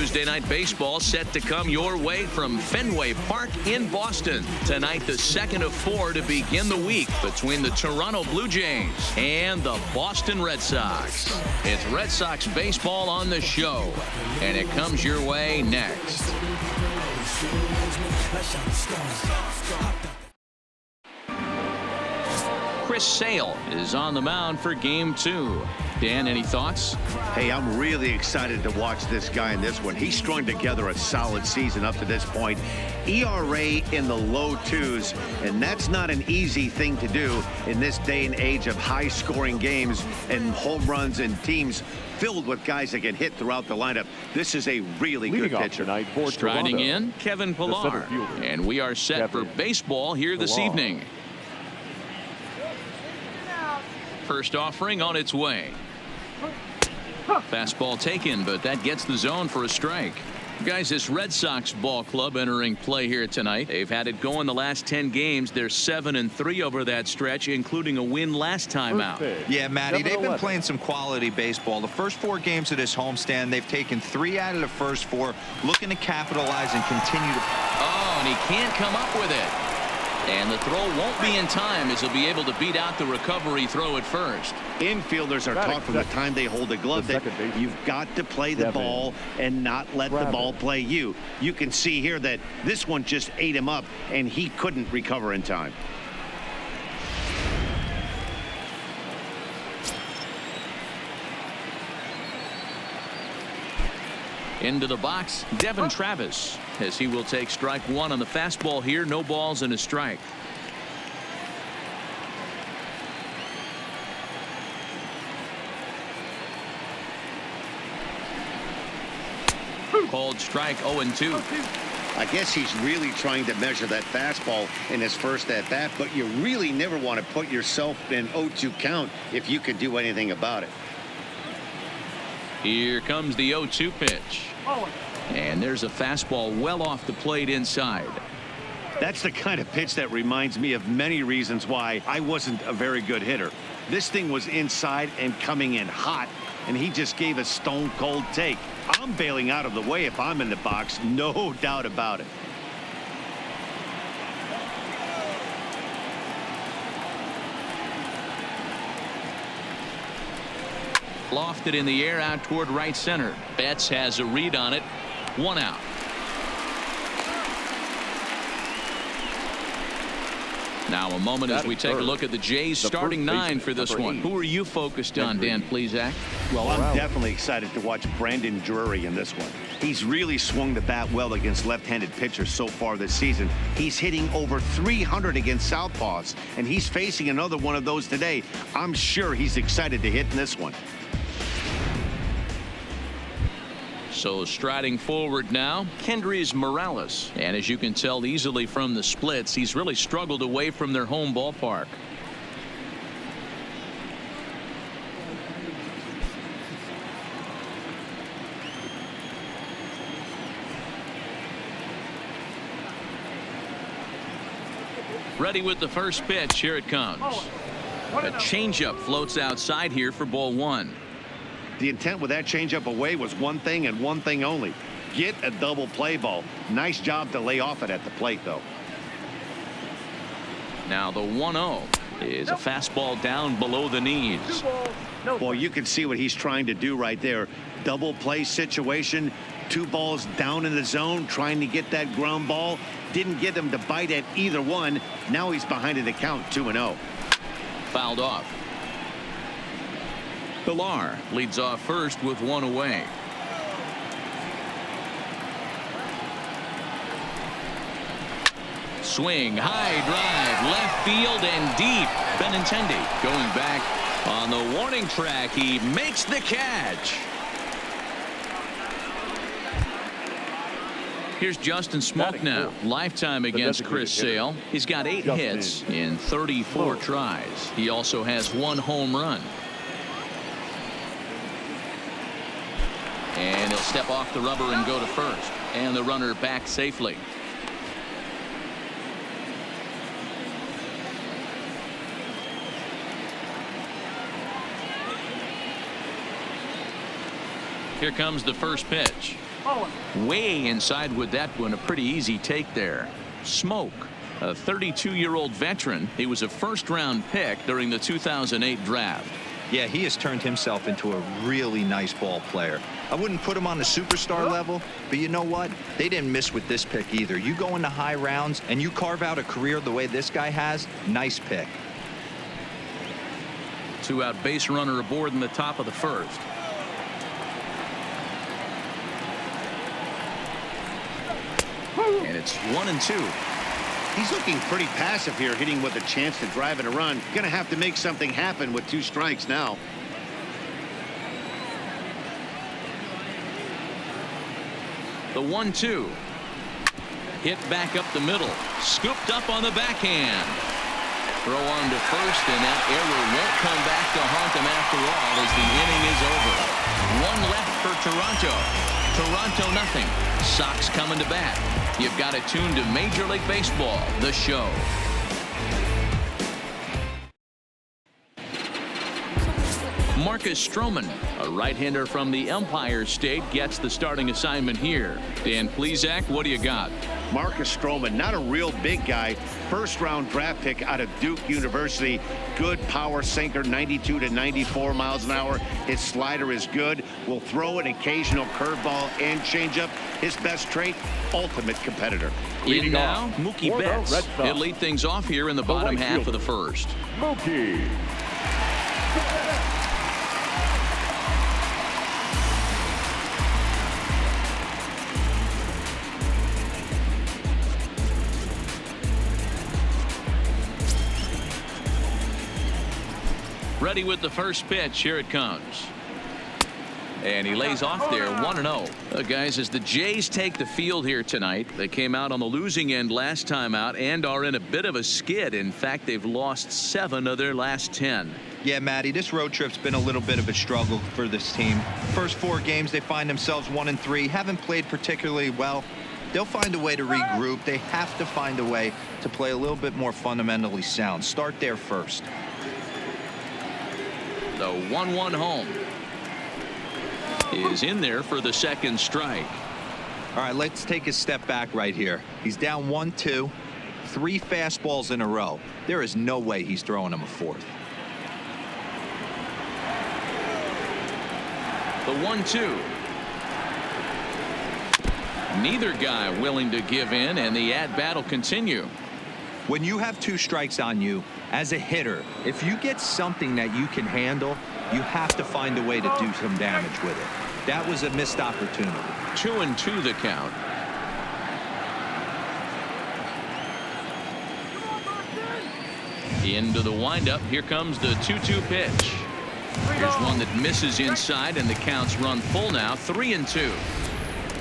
Tuesday Night Baseball set to come your way from Fenway Park in Boston. Tonight, the second of 4 to begin the week between the Toronto Blue Jays and the Boston Red Sox. It's Red Sox baseball on the show, and it comes your way next. Chris Sale is on the mound for Game 2. Dan, any thoughts? Hey, I'm really excited to watch this guy in this one. He's strung together a solid season up to this point. ERA in the low 2s, and that's not an easy thing to do in this day and age of high-scoring games and home runs and teams filled with guys that can hit throughout the lineup. This is a really good pitcher. Striding in, Kevin Pillar. And we are set for baseball here this evening. First offering on its way. Fastball taken, but that gets the zone for a strike. Guys, this Red Sox ball club entering play here tonight. They've had it going the last 10 games. They're 7-3 over that stretch, including a win last time out. Yeah, Matty, they've been playing some quality baseball. The first 4 games of this homestand, they've taken 3 out of the first 4, looking to capitalize and continue to. Oh, and he can't come up with it. And the throw won't be in time as he'll be able to beat out the recovery throw at first. Infielders are taught from the time they hold the glove that you've got to play the ball and not let the ball play you. You can see here that this one just ate him up, and he couldn't recover in time. Into the box, Devin Travis, as he will take strike 1 on the fastball here. No balls and a strike. Called strike 0-2. I guess he's really trying to measure that fastball in his first at-bat, but you really never want to put yourself in 0-2 count if you can do anything about it. Here comes the 0-2 pitch. And there's a fastball well off the plate inside. That's the kind of pitch that reminds me of many reasons why I wasn't a very good hitter. This thing was inside and coming in hot, and he just gave a stone cold take. I'm bailing out of the way if I'm in the box, no doubt about it. Lofted in the air out toward right center. Betts has a read on it. 1 out. Now a moment as we take a look at the Jays starting 9 for this one. Who are you focused on, Dan Plesac? Well, I'm definitely excited to watch Brandon Drury in this one. He's really swung the bat well against left-handed pitchers so far this season. He's hitting over 300 against southpaws, and he's facing another one of those today. I'm sure he's excited to hit in this one. So striding forward now, Kendrys Morales. And as you can tell easily from the splits, he's really struggled away from their home ballpark. Ready with the first pitch. Here it comes. A changeup floats outside here for ball 1. The intent with that changeup away was one thing and one thing only. Get a double play ball. Nice job to lay off it at the plate, though. Now the 1-0 is a fastball down below the knees. Boy, you can see what he's trying to do right there. Double play situation. 2 balls down in the zone, trying to get that ground ball. Didn't get him to bite at either one. Now he's behind in the count, 2-0. Fouled off. Pillar leads off first with 1 away. Swing, high drive, left field and deep. Benintendi going back on the warning track. He makes the catch. Here's Justin Smoke now. Lifetime against Chris Sale. He's got 8 hits in 34 tries. He also has 1 home run. And he'll step off the rubber and go to first. And the runner back safely. Here comes the first pitch. Way inside with that one. A pretty easy take there. Smoke, a 32-year-old veteran. He was a first-round pick during the 2008 draft. Yeah, he has turned himself into a really nice ball player. I wouldn't put him on the superstar level, but you know what? They didn't miss with this pick either. You go into high rounds and you carve out a career the way this guy has, nice pick. 2-out base runner aboard in the top of the first. And it's 1-2. He's looking pretty passive here, hitting with a chance to drive and a run. Going to have to make something happen with 2 strikes now. The 1-2. Hit back up the middle. Scooped up on the backhand. Throw on to first, and that error won't come back to haunt them after all as the inning is over. 1 left for Toronto. Toronto nothing. Sox coming to bat. You've got it tuned to Major League Baseball, the show. Marcus Stroman, a right-hander from the Empire State, gets the starting assignment here. Dan Plesac, what do you got? Marcus Stroman, not a real big guy. First-round draft pick out of Duke University. Good power sinker, 92 to 94 miles an hour. His slider is good. Will throw an occasional curveball and changeup. His best trait, ultimate competitor. In now, Mookie Betts. He'll lead things off here in the bottom half of the first. Mookie. Ready with the first pitch. Here it comes. And he lays off there, 1-0. Guys, as the Jays take the field here tonight, they came out on the losing end last time out and are in a bit of a skid. In fact, they've lost 7 of their last 10. Yeah, Matty, this road trip's been a little bit of a struggle for this team. First 4 games, they find themselves 1-3, haven't played particularly well. They'll find a way to regroup. They have to find a way to play a little bit more fundamentally sound. Start there first. The 1-1 home is in there for the second strike. All right, let's take a step back right here. He's down 1-2, 3 fastballs in a row. There is no way he's throwing him a 4th. The 1-2. Neither guy willing to give in, and the at-bat will continue. When you have 2 strikes on you, as a hitter, if you get something that you can handle, you have to find a way to do some damage with it. That was a missed opportunity. 2-2 the count. Into the windup. Here comes the 2-2 pitch. Here's one that misses inside, and the count's run full now. 3-2.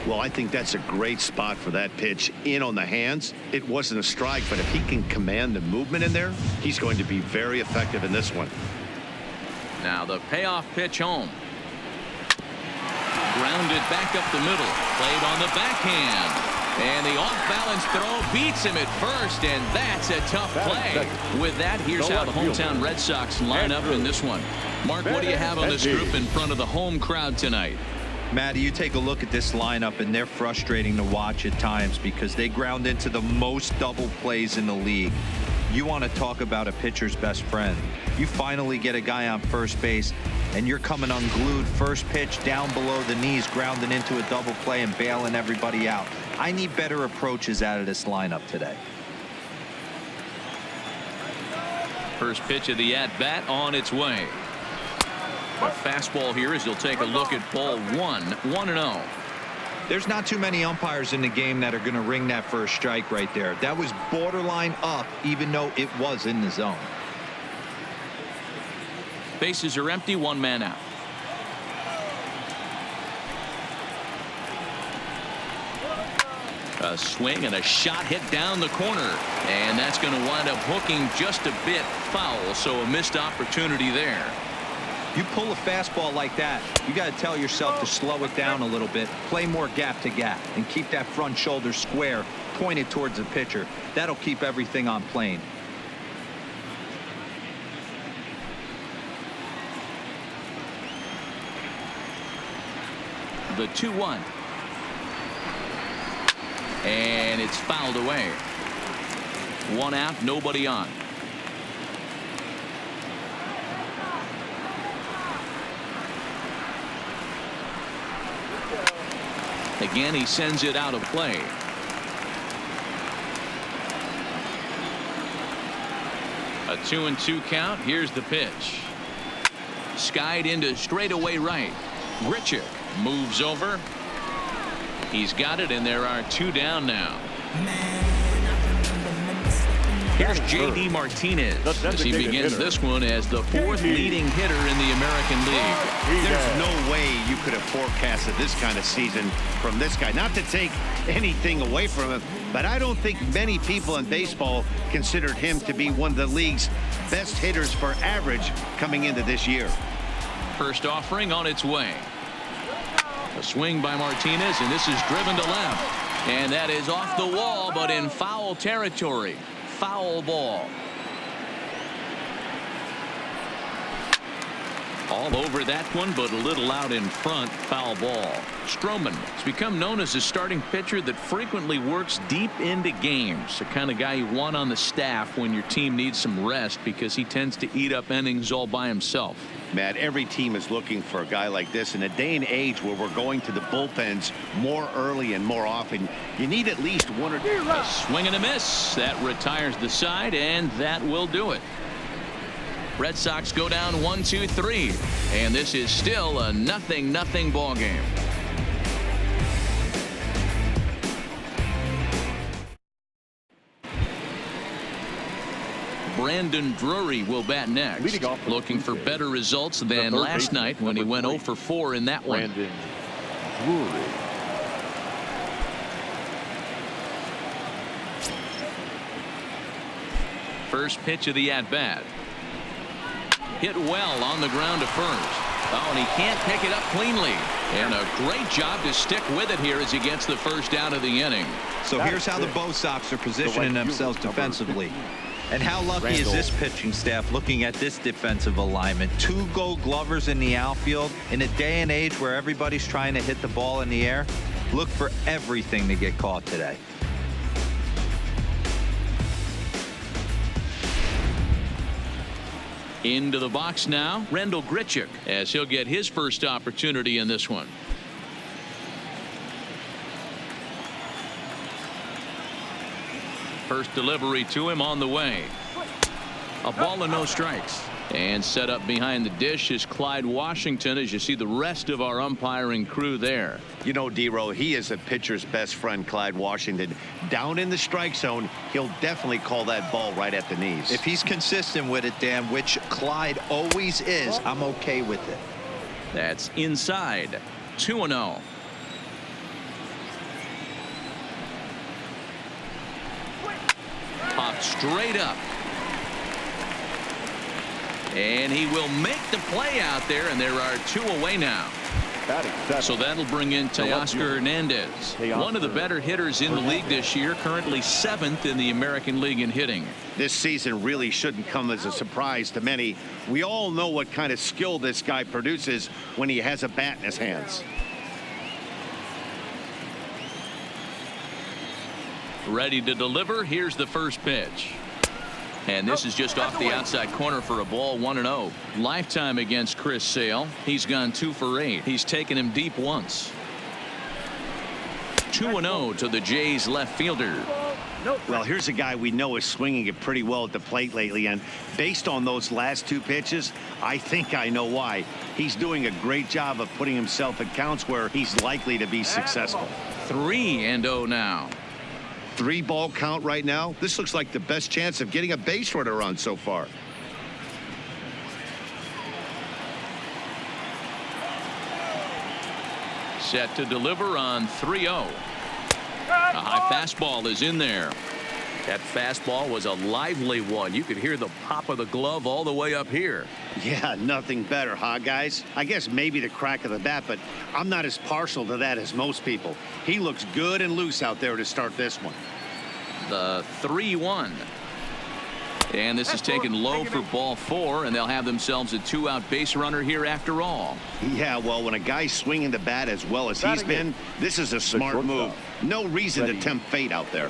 Well, I think that's a great spot for that pitch in on the hands. It wasn't a strike, but if he can command the movement in there, he's going to be very effective in this one. Now the payoff pitch home. Grounded back up the middle. Played on the backhand. And the off-balance throw beats him at first, and that's a tough play. With that, here's how the hometown Red Sox line up in this one. Mark, what do you have on this group in front of the home crowd tonight? Matty, you take a look at this lineup, and they're frustrating to watch at times because they ground into the most double plays in the league. You want to talk about a pitcher's best friend. You finally get a guy on first base, and you're coming unglued. First pitch down below the knees, grounding into a double play and bailing everybody out. I need better approaches out of this lineup today. First pitch of the at-bat on its way. A fastball here as you'll take a look at ball 1, 1-0. There's not too many umpires in the game that are going to ring that first strike right there. That was borderline up, even though it was in the zone. Bases are empty, 1 man out. A swing and a shot hit down the corner, and that's going to wind up hooking just a bit foul, so a missed opportunity there. You pull a fastball like that, you got to tell yourself to slow it down a little bit, play more gap to gap, and keep that front shoulder square pointed towards the pitcher. That'll keep everything on plane. The 2-1. And it's fouled away. 1 out, nobody on. Again, he sends it out of play. A 2-2 count. Here's the pitch. Skied into straightaway right. Grichuk moves over. He's got it, and there are 2 down now. Here's J.D. Martinez as he begins this one as the 4th leading hitter in the American League. There's no way you could have forecasted this kind of season from this guy. Not to take anything away from him, but I don't think many people in baseball considered him to be one of the league's best hitters for average coming into this year. First offering on its way. A swing by Martinez, and this is driven to left. And that is off the wall, but in foul territory. Foul ball. All over that one, but a little out in front. Foul ball. Stroman has become known as a starting pitcher that frequently works deep into games. The kind of guy you want on the staff when your team needs some rest, because he tends to eat up innings all by himself. Matt, every team is looking for a guy like this. In a day and age where we're going to the bullpens more early and more often, you need at least 1 or 2. A swing and a miss. That retires the side, and that will do it. Red Sox go down 1-2-3, and this is still a 0-0 ball game. Brandon Drury will bat next, looking for better results than last night when he went 0 for 4 in that one. Brandon Drury. First pitch of the at-bat. Hit well on the ground to first. Oh, and he can't pick it up cleanly. And a great job to stick with it here as he gets the first out of the inning. So here's how the BOS Sox are positioning themselves defensively. And how lucky is this pitching staff looking at this defensive alignment? 2 Gold Glovers in the outfield. In a day and age where everybody's trying to hit the ball in the air, look for everything to get caught today. Into the box now, Rendell Grichuk, as he'll get his first opportunity in this one. First delivery to him on the way. A ball and no strikes. And set up behind the dish is Clyde Washington, as you see the rest of our umpiring crew there. You know, D-Row, he is a pitcher's best friend, Clyde Washington. Down in the strike zone, he'll definitely call that ball right at the knees. If he's consistent with it, Dan, which Clyde always is, I'm okay with it. That's inside. 2-0. Popped straight up. And he will make the play out there, and there are 2 away now. So that'll bring in Teoscar Hernandez, one of the better hitters in the league this year, currently 7th in the American League in hitting. This season really shouldn't come as a surprise to many. We all know what kind of skill this guy produces when he has a bat in his hands. Ready to deliver. Here's the first pitch. And this is just off the outside corner for a ball. 1-0. Lifetime against Chris Sale. He's gone 2 for 8. He's taken him deep once. 2-0 to the Jays left fielder. Well, here's a guy we know is swinging it pretty well at the plate lately, and based on those last 2 pitches, I think I know why. He's doing a great job of putting himself in counts where he's likely to be successful. 3-0 now. 3-ball count right now. This looks like the best chance of getting a base runner on so far. Set to deliver on 3-0. A high fastball is in there. That fastball was a lively one. You could hear the pop of the glove all the way up here. Yeah, nothing better, huh, guys? I guess maybe the crack of the bat, but I'm not as partial to that as most people. He looks good and loose out there to start this one. The 3-1. And this is taken low for ball 4, and they'll have themselves a 2-out base runner here after all. Yeah, well, when a guy's swinging the bat as well as he's been, this is a smart move. No reason to tempt fate out there.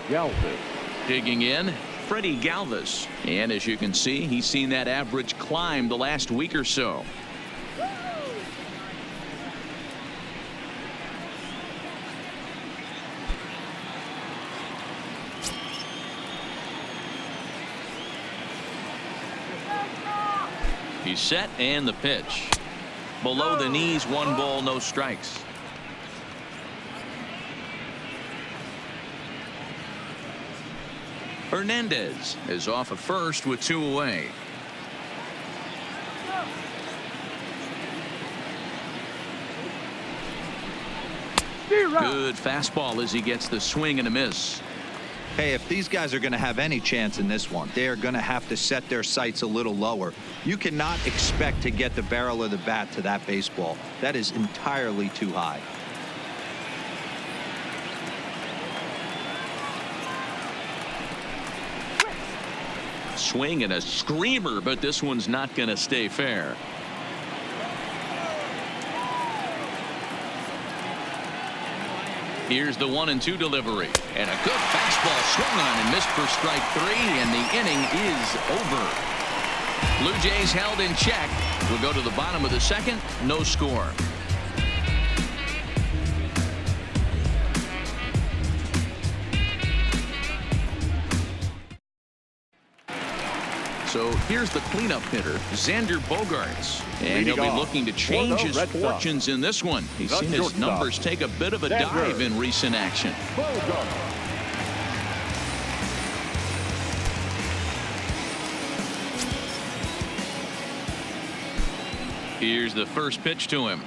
Digging in, Freddie Galvis. And as you can see, he's seen that average climb the last week or so. He's set, and the pitch. Below the knees, 1 ball, no strikes. Hernandez is off at first with 2 away. Good fastball as he gets the swing and a miss. Hey, if these guys are going to have any chance in this one, they are going to have to set their sights a little lower. You cannot expect to get the barrel of the bat to that baseball. That is entirely too high. Swing and a screamer, but this one's not going to stay fair. Here's the 1-2 delivery, and a good fastball swung on and missed for strike 3, and the inning is over. Blue Jays held in check. We'll go to the bottom of the 2nd, no score. So here's the cleanup hitter, Xander Bogaerts. And he'll be looking to change his fortunes in this one. He's seen his numbers take a bit of a dive in recent action. Here's the first pitch to him.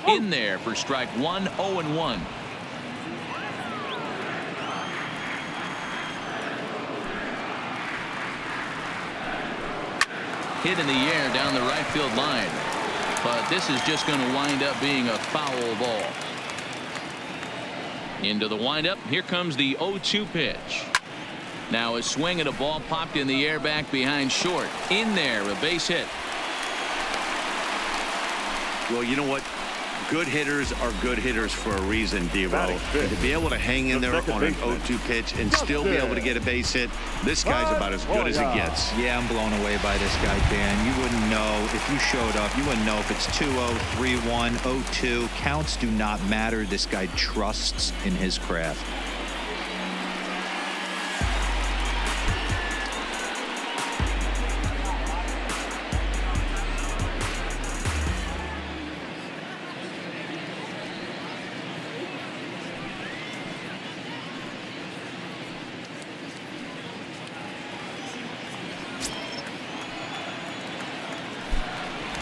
In there for strike 1, 0-1. Hit in the air down the right field line, but this is just going to wind up being a foul ball. Into the windup. Here comes the 0-2 pitch. Now a swing and a ball popped in the air back behind short. In there, a base hit. Well, you know what? Good hitters are good hitters for a reason, Devo. And to be able to hang in there on an 0-2 pitch and still be able to get a base hit, this guy's about as good as it gets. Yeah, I'm blown away by this guy, Dan. You wouldn't know if you showed up. You wouldn't know if it's 2-0, 3-1, 0-2. Counts do not matter. This guy trusts in his craft.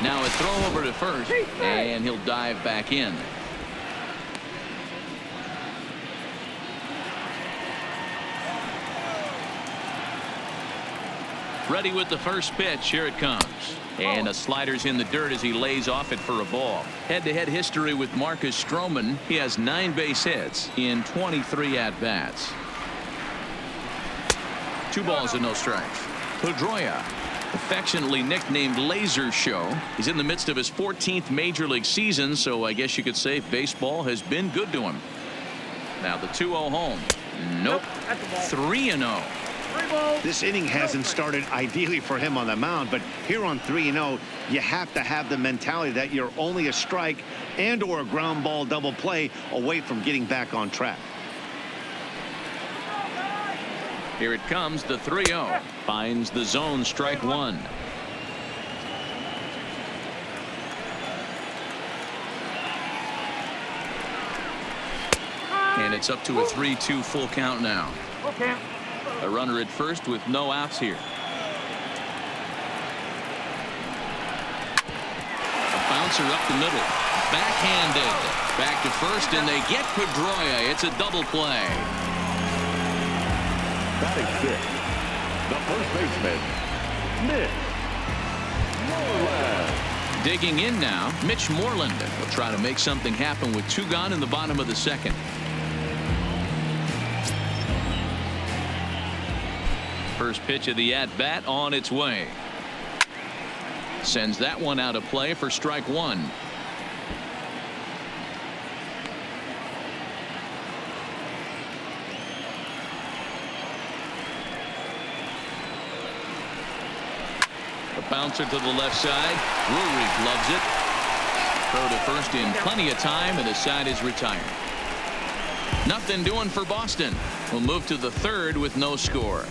Now a throw over to first, and he'll dive back in. Ready with the first pitch. Here it comes. And a slider's in the dirt as he lays off it for a ball. Head-to-head history with Marcus Stroman. He has 9 base hits in 23 at-bats. 2 balls and no strikes. Pedroia, affectionately nicknamed Laser Show. He's in the midst of his 14th major league season, so I guess you could say baseball has been good to him. Now the 2-0 home. Nope. 3-0. This inning hasn't started ideally for him on the mound, but here on 3-0, you have to have the mentality that you're only a strike and or a ground ball double play away from getting back on track. Here it comes, the 3-0. Finds the zone, strike 1. And it's up to a 3-2 full count now. A runner at first with no outs here. A bouncer up the middle. Backhanded. Back to first, and they get Pedroia. It's a double play. Batting 6, the first baseman, Mitch Moreland. Digging in now, Mitch Moreland will try to make something happen with 2 gone in the bottom of the 2nd. first pitch of the at-bat on its way. Sends that one out of play for strike one. A bouncer to the left side. Rurik loves it. Throw to first in plenty of time, and the side is retired. Nothing doing for Boston. We'll move to the third with no score.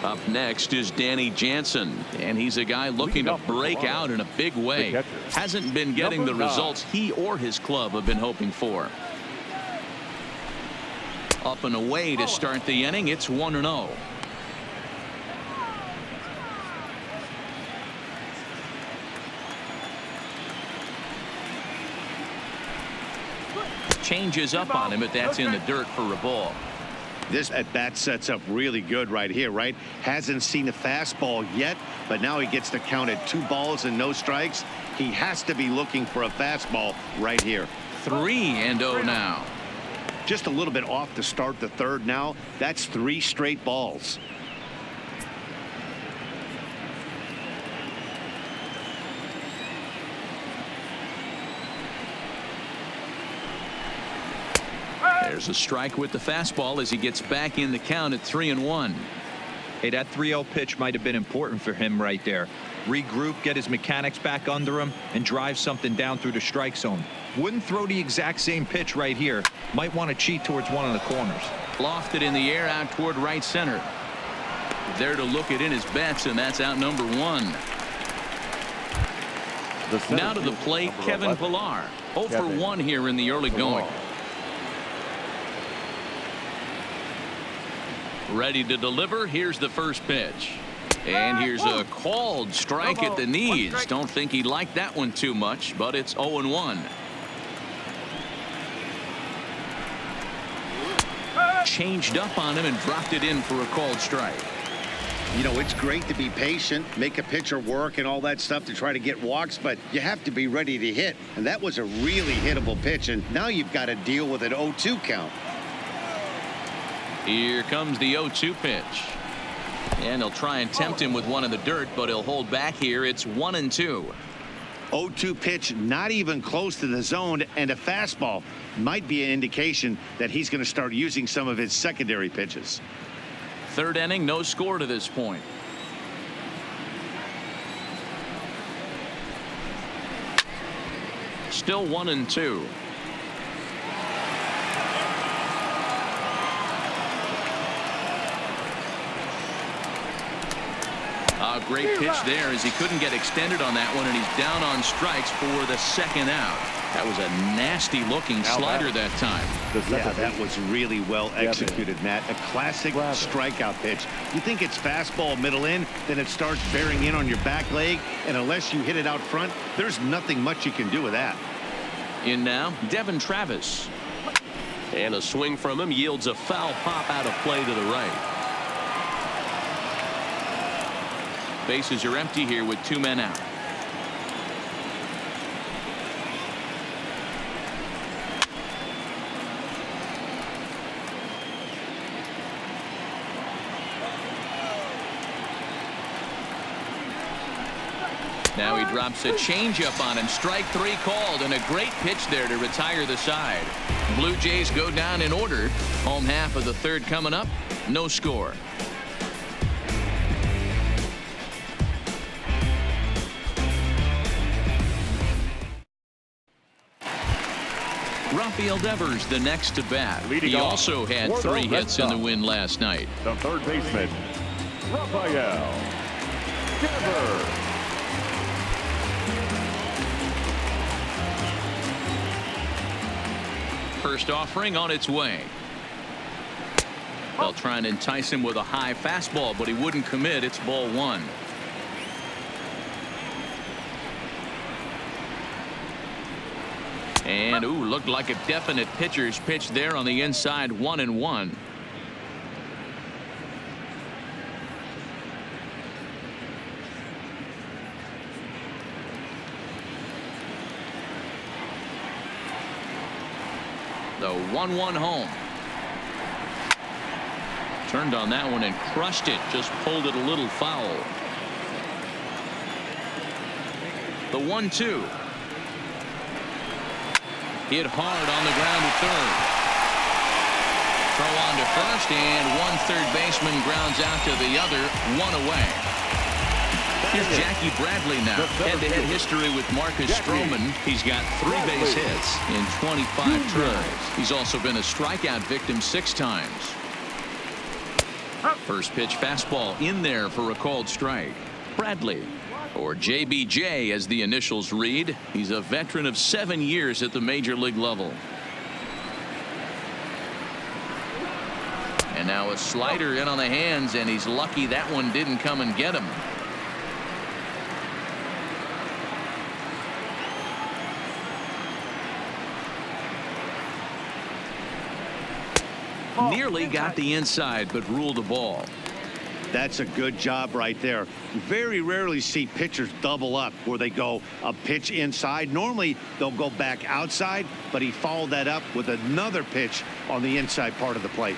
Up next is Danny Jansen, and he's a guy looking to break out in a big way. Hasn't been getting the results he or his club have been hoping for. Up and away to start the inning. It's 1-0. Changes up on him, but that's in the dirt for a ball. This at bat sets up really good right here, right? Hasn't seen a fastball yet, but now he gets to count at 2 balls and no strikes. He has to be looking for a fastball right here. 3-0 now. Just a little bit off to start the third now. That's 3 straight balls. There's a strike with the fastball as he gets back in the count at 3-1. Hey, that 3-0 pitch might have been important for him right there. Regroup, get his mechanics back under him, and drive something down through the strike zone. Wouldn't throw the exact same pitch right here. Might want to cheat towards one of the corners. Lofted in the air out toward right center. There to look it in his bets, and that's out number 1. Now to the plate, Kevin Pillar. 0 for 1 here in the early going. Ready to deliver. Here's the first pitch. And here's a called strike at the knees. Don't think he liked that one too much, but it's 0-1. Changed up on him and dropped it in for a called strike. You know, it's great to be patient, make a pitcher work and all that stuff to try to get walks, but you have to be ready to hit. And that was a really hittable pitch, and now you've got to deal with an 0-2 count. Here comes the 0-2 pitch. And he'll try and tempt him with one in the dirt, but he'll hold back here. It's 1-2. 0-2 pitch, not even close to the zone, and a fastball might be an indication that he's going to start using some of his secondary pitches. Third inning, no score to this point. Still 1-2. A great pitch there as he couldn't get extended on that one, and he's down on strikes for the second out. That was a nasty looking slider that time. Yeah, that was really well executed, Matt. A classic strikeout pitch. You think it's fastball middle in, then it starts bearing in on your back leg, and unless you hit it out front, there's nothing much you can do with that. In now, Devin Travis. And a swing from him yields a foul pop out of play to the right. Bases are empty here with 2 men out. Now he drops a changeup on him. Strike 3 called, and a great pitch there to retire the side. Blue Jays go down in order. Home half of the third coming up. No score. Rafael Devers the next to bat. He also had 3 hits in the win last night. The third baseman, Rafael Devers. First offering on its way. They'll try and entice him with a high fastball, but he wouldn't commit. It's ball 1. And looked like a definite pitcher's pitch there on the inside. 1-1. The 1-1 home. Turned on that one and crushed it. Just pulled it a little foul. The 1-2. Hit hard on the ground to third. Throw on to first, and one third baseman grounds out to the other. One away. Here's Jackie Bradley now. Head-to-head history with Marcus Stroman. He's got 3 base hits in 25 tries. He's also been a strikeout victim 6 times. First pitch fastball in there for a called strike. Bradley, or JBJ as the initials read. He's a veteran of 7 years at the major league level. And now a slider in on the hands, and he's lucky that one didn't come and get him. Nearly got the inside, but ruled the ball. That's a good job right there. Very rarely see pitchers double up where they go a pitch inside. Normally they'll go back outside, but he followed that up with another pitch on the inside part of the plate.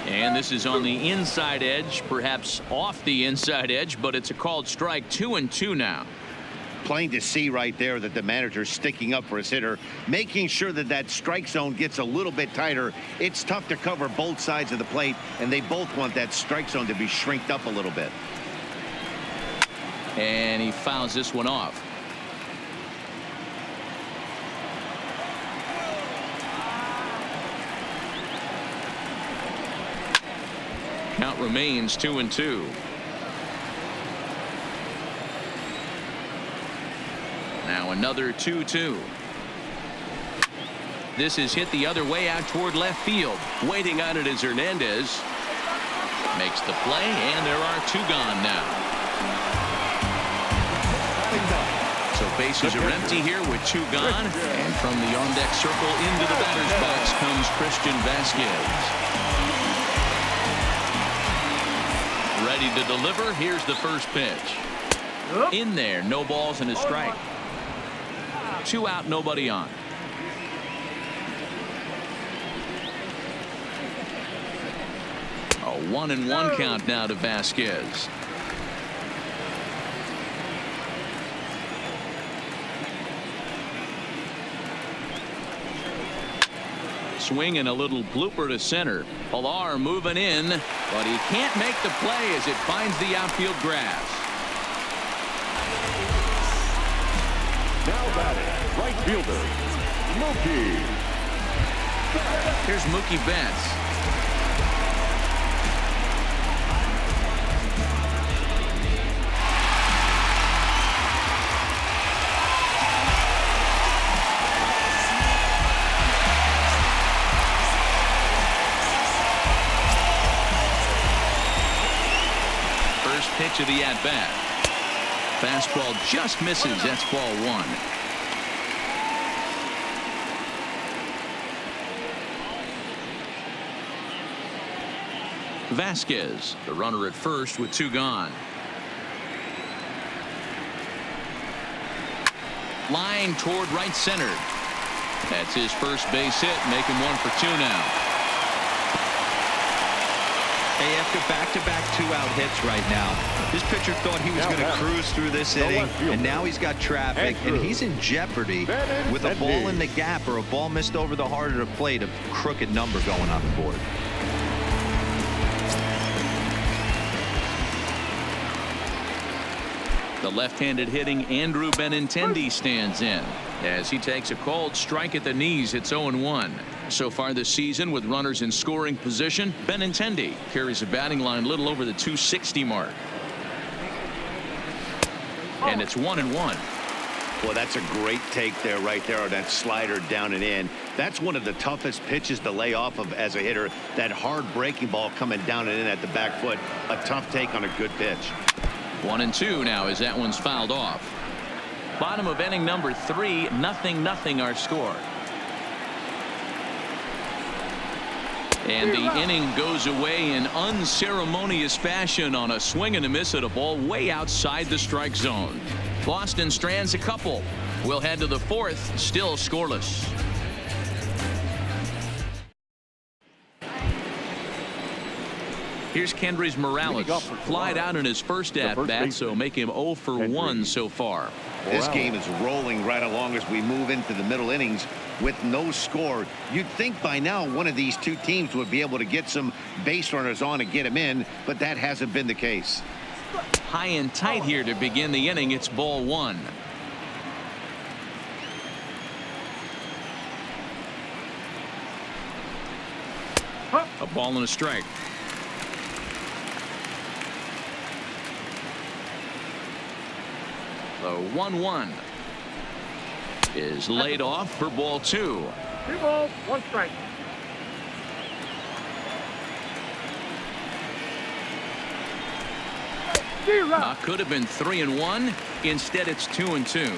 And this is on the inside edge, perhaps off the inside edge, but it's a called strike. 2-2 now. Plain to see right there that the manager's sticking up for his hitter, making sure that that strike zone gets a little bit tighter. It's tough to cover both sides of the plate, and they both want that strike zone to be shrinked up a little bit. And he fouls this one off. Count remains 2-2. Now another 2-2. This is hit the other way out toward left field. Waiting on it is Hernandez. Makes the play, and there are 2 gone now. So bases are empty here with 2 gone. And from the on-deck circle into the batter's box comes Christian Vasquez. Ready to deliver. Here's the first pitch. In there, no balls and a strike. 2 out, nobody on. A 1-1 count now to Vasquez. Swing and a little blooper to center. Pilar moving in, but he can't make the play as it finds the outfield grass. Now batting, right fielder, Mookie. Here's Mookie Betts. First pitch of the at-bat. Fastball just misses. That's ball 1. Vasquez, the runner at first with 2 gone. Line toward right center. That's his first base hit, making 1 for 2 now. Hey, after back-to-back 2-out hits right now, this pitcher thought he was going to cruise through this inning, and now he's got traffic, and he's in jeopardy with a ball in the gap or a ball missed over the heart of the plate, a crooked number going on the board. The left-handed hitting Andrew Benintendi stands in as he takes a called strike at the knees. It's 0-1. So far this season with runners in scoring position, Benintendi carries a batting line a little over the 260 mark. And it's 1-1. Well, that's a great take there right there on that slider down and in. That's one of the toughest pitches to lay off of as a hitter. That hard breaking ball coming down and in at the back foot. A tough take on a good pitch. 1-2 now as that one's fouled off. Bottom of inning number 3, 0-0 our score. And the inning goes away in unceremonious fashion on a swing and a miss at a ball way outside the strike zone. Boston strands a couple. We'll head to the 4th, still scoreless. Here's Kendrys Morales. Flied out in his first at-bat, so make him 0 for 1 so far. This game is rolling right along as we move into the middle innings with no score. You'd think by now one of these two teams would be able to get some base runners on and get them in, but that hasn't been the case. High and tight here to begin the inning. It's ball 1. A ball and a strike. The 1-1 is laid off for ball 2. 2 balls, 1 strike. Could have been 3-1. Instead, it's 2-2.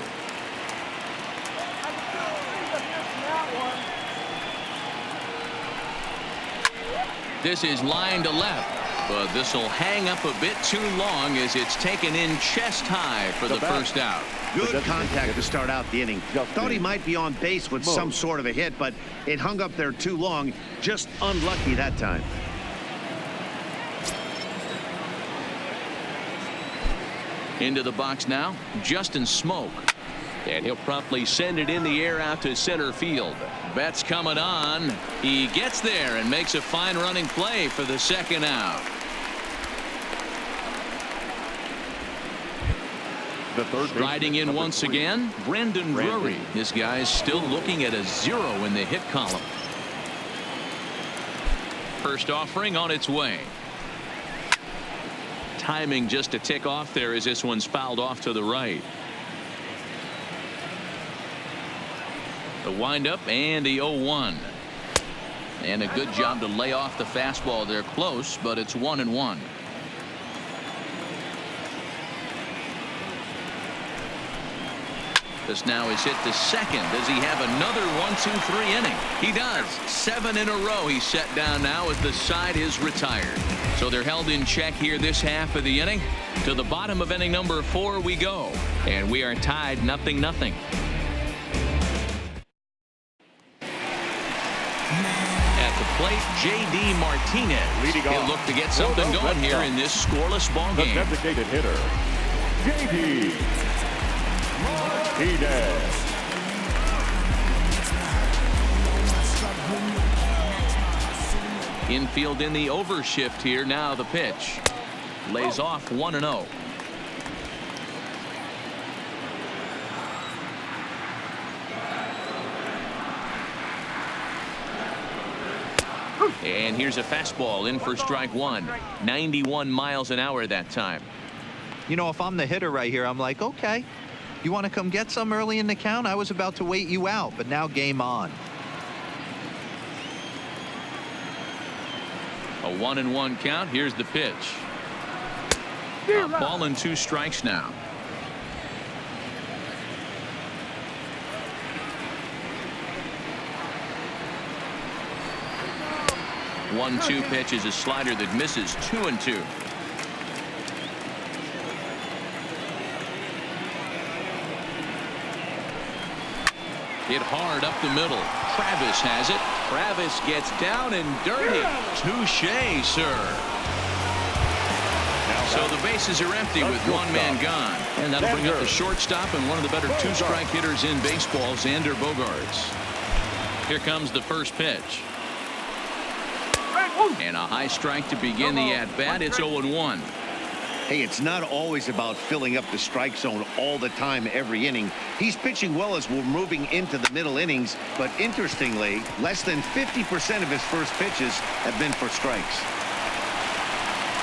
This is line to left, but this will hang up a bit too long as it's taken in chest high for the first out. Good contact to start out the inning. Thought he might be on base with some sort of a hit, but it hung up there too long. Just unlucky that time. Into the box now, Justin Smoke. And he'll promptly send it in the air out to center field. Betts coming on. He gets there and makes a fine running play for the second out. Striding in once again, Brandon Drury. This guy's still looking at a 0 in the hit column. First offering on its way. Timing just a tick off there as this one's fouled off to the right. The windup and the 0-1. And a good job to lay off the fastball there close, but it's 1-1. This now is hit to second. Does he have another 1-2-3 inning? He does. 7 in a row he's set down now as the side is retired. So they're held in check here this half of the inning. To the bottom of inning number 4 we go. And we are tied 0-0. At the plate, J.D. Martinez. He'll look to get something going here in this scoreless ball game. The designated hitter, J.D. Martinez. Infield in the overshift here. Now the pitch. Lays off 1-0. And here's a fastball in for strike 1. 91 miles an hour that time. You know, if I'm the hitter right here, I'm like, okay, you want to come get some early in the count? I was about to wait you out, but now game on. A 1-1 count. Here's the pitch. A ball and 2 strikes now. One-two pitch is a slider that misses. 2-2. Hit hard up the middle. Travis has it. Travis gets down and dirty. Touché, sir. So the bases are empty with one man gone. And that'll bring up the shortstop and one of the better 2-strike hitters in baseball, Xander Bogaerts. Here comes the first pitch. And a high strike to begin the at-bat. It's 0-1. Hey, it's not always about filling up the strike zone all the time every inning. He's pitching well as we're moving into the middle innings, but interestingly, less than 50% of his first pitches have been for strikes.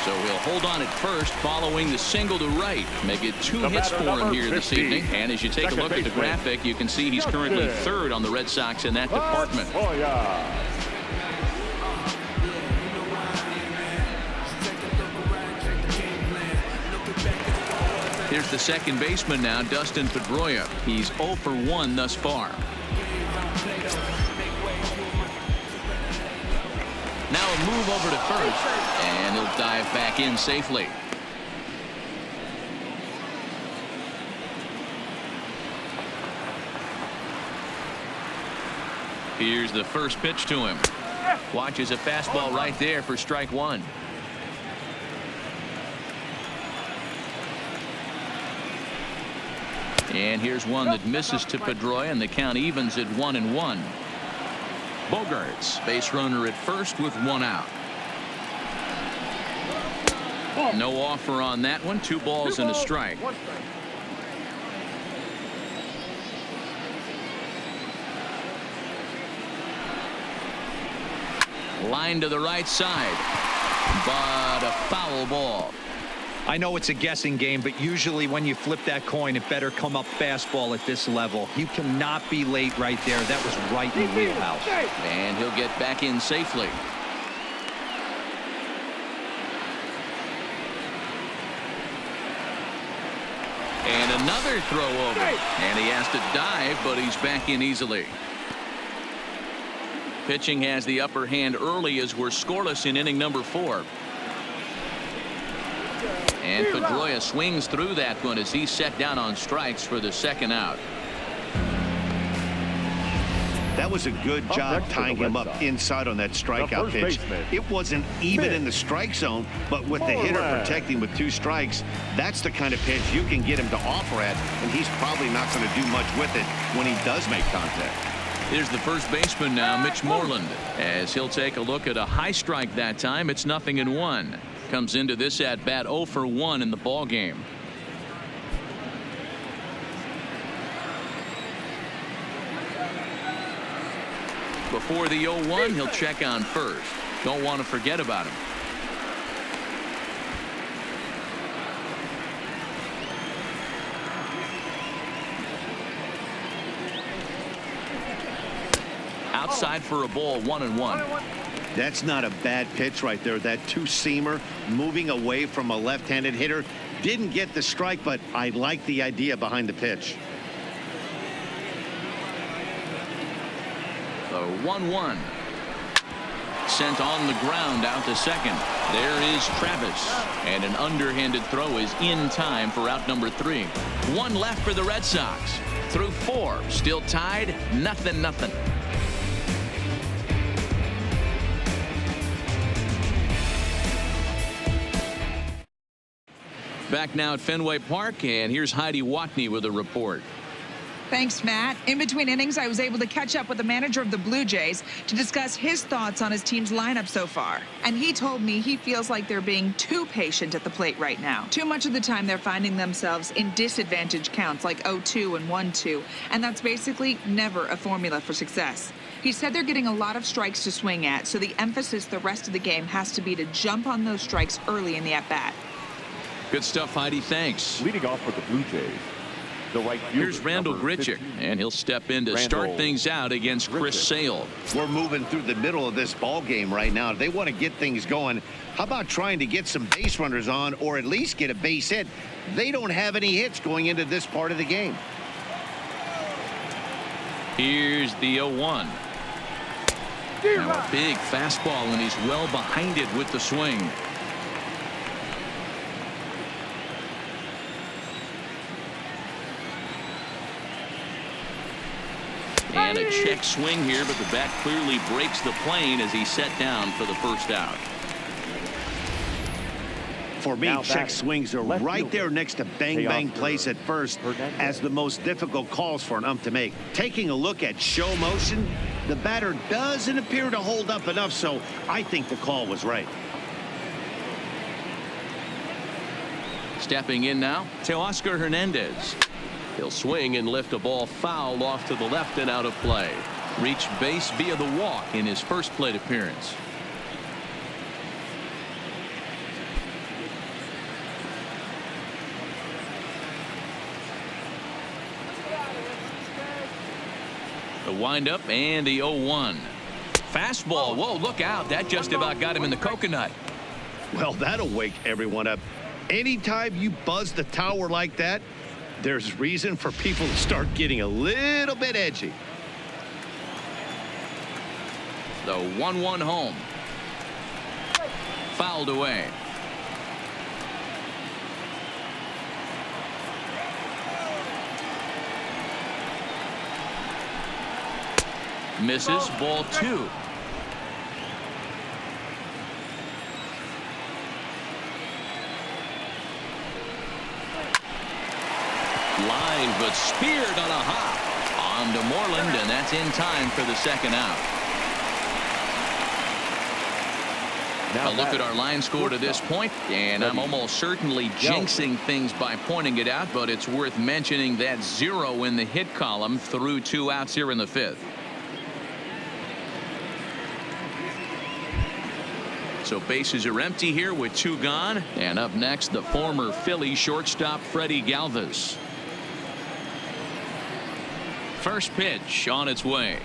So he'll hold on at first following the single to right. Make it 2 hits for him here this evening. And as you take a look at the graphic, you can see he's currently 3rd on the Red Sox in that department. Here's the second baseman now, Dustin Pedroia. He's 0 for 1 thus far. Now a move over to first, and he'll dive back in safely. Here's the first pitch to him. Watches a fastball right there for strike 1. And here's one that misses to Pedroia, and the count evens at 1-1. Bogarts, base runner at first with one out. No offer on that one. 2 balls and a strike. Line to the right side, but a foul ball. I know it's a guessing game, but usually when you flip that coin, it better come up fastball at this level. You cannot be late right there. That was right in the wheelhouse. And he'll get back in safely. And another throw over. And he has to dive, but he's back in easily. Pitching has the upper hand early as we're scoreless in inning number 4. And Pedroia swings through that one as he's set down on strikes for the second out. That was a good job tying him up inside on that strikeout pitch. It wasn't even in the strike zone, but with the hitter protecting with 2 strikes, that's the kind of pitch you can get him to offer at, and he's probably not going to do much with it when he does make contact. Here's the first baseman now, Mitch Moreland, as he'll take a look at a high strike that time. It's 0-1. Comes into this at bat 0 for 1 in the ball game. Before the 0-1, he'll check on first. Don't want to forget about him. Outside for a ball, 1-1. That's not a bad pitch right there. That 2-seamer moving away from a left-handed hitter. Didn't get the strike, but I like the idea behind the pitch. The 1-1. Sent on the ground out to second. There is Travis. And an underhanded throw is in time for out number 3. 1 left for the Red Sox. Through 4. Still tied. 0-0. Back now at Fenway Park, and here's Heidi Watney with a report. Thanks, Matt. In between innings, I was able to catch up with the manager of the Blue Jays to discuss his thoughts on his team's lineup so far. And he told me he feels like they're being too patient at the plate right now. Too much of the time they're finding themselves in disadvantaged counts like 0-2 and 1-2. And that's basically never a formula for success. He said they're getting a lot of strikes to swing at, so the emphasis the rest of the game has to be to jump on those strikes early in the at-bat. Good stuff, Heidi. Thanks. Leading off for the Blue Jays, the right fielder, Here's Randall Grichuk, and he'll step in to start things out against Chris Sale. We're moving through the middle of this ball game right now. They want to get things going. How about trying to get some base runners on, or at least get a base hit? They don't have any hits going into this part of the game. Here's the 0-1. Now a big fastball, and he's well behind it with the swing. And a check swing here, but the bat clearly breaks the plane as he's set down for the first out. For me, check swings are right there next to bang plays at first as the most difficult calls for an ump to make. Taking a look at show motion, the batter doesn't appear to hold up enough, so I think the call was right. Stepping in now, Teoscar Hernandez. He'll swing and lift a ball foul off to the left and out of play. Reached base via the walk in his first plate appearance. The windup and the 0-1. Fastball. Whoa, look out. That just about got him in the coconut. Well, that'll wake everyone up. Anytime you buzz the tower like that, there's reason for people to start getting a little bit edgy. The 1-1 home. Fouled away. Misses, ball 2. Line, but speared on a hop. On to Moreland, and that's in time for the second out. A look at our line score to this point, and I'm almost certainly jinxing things by pointing it out, but it's worth mentioning that 0 in the hit column through 2 outs here in the 5th. So bases are empty here with 2 gone, and up next the former Philly shortstop Freddie Galvis. First pitch on its way.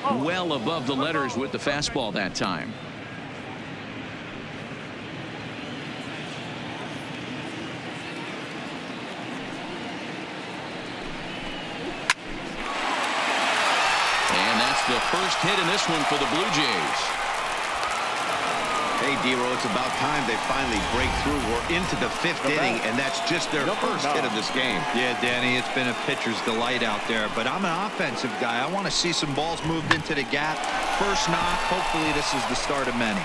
Well above the letters with the fastball that time. The first hit in this one for the Blue Jays. Hey, D-Row, it's about time they finally break through. We're into the 5th inning, and that's just their first hit of this game. Yeah, Danny, it's been a pitcher's delight out there, but I'm an offensive guy. I want to see some balls moved into the gap. First knock. Hopefully this is the start of many.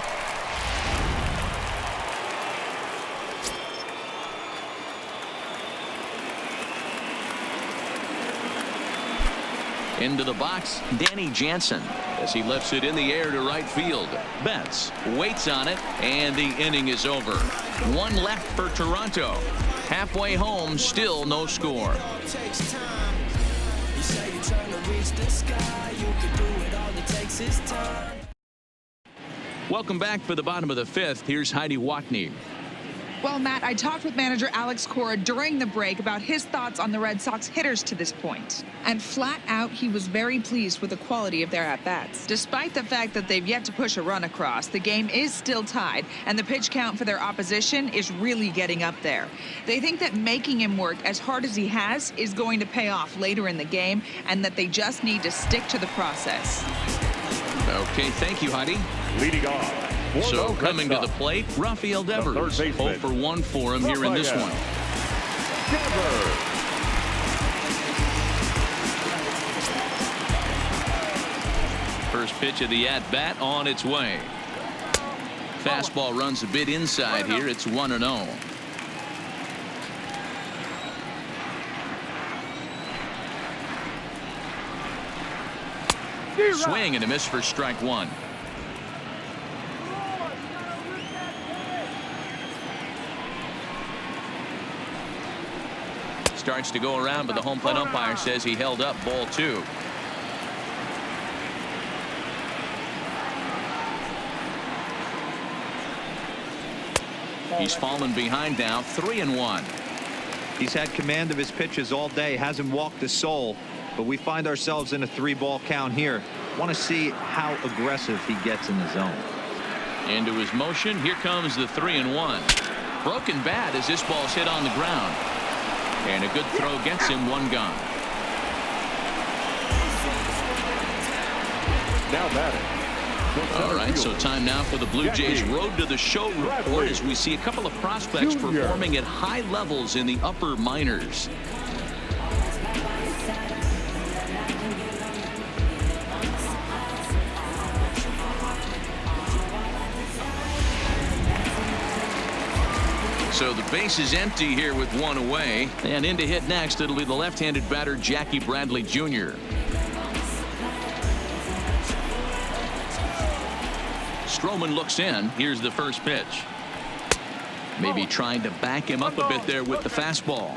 Into the box, Danny Jansen, as he lifts it in the air to right field. Betts waits on it, and the inning is over. 1 left for Toronto. Halfway home, still no score. Welcome back for the bottom of the 5th. Here's Heidi Watney. Well, Matt, I talked with manager Alex Cora during the break about his thoughts on the Red Sox hitters to this point. And flat out, he was very pleased with the quality of their at-bats. Despite the fact that they've yet to push a run across, the game is still tied, and the pitch count for their opposition is really getting up there. They think that making him work as hard as he has is going to pay off later in the game, and that they just need to stick to the process. Okay, thank you, Heidi. Leading off. So coming to the plate, Rafael Devers. 0 for 1 for him here in this one. First pitch of the at-bat on its way. Fastball runs a bit inside here. It's 1-0. Swing and a miss for strike 1. Starts to go around, but the home plate umpire says he held up. Ball 2. He's fallen behind now. 3-1. He's had command of his pitches all day. Hasn't walked a soul. But we find ourselves in a 3-ball count here. Want to see how aggressive he gets in the zone. Into his motion. Here comes the 3-1. Broken bat as this ball's hit on the ground. And a good throw gets him 1 gone. Now batting. All right, so time now for the Blue Jays road to the show report as we see a couple of prospects performing at high levels in the upper minors. So the base is empty here with 1 away, and in to hit next it'll be the left-handed batter Jackie Bradley Jr. Stroman looks in. Here's the first pitch. Maybe trying to back him up a bit there with the fastball.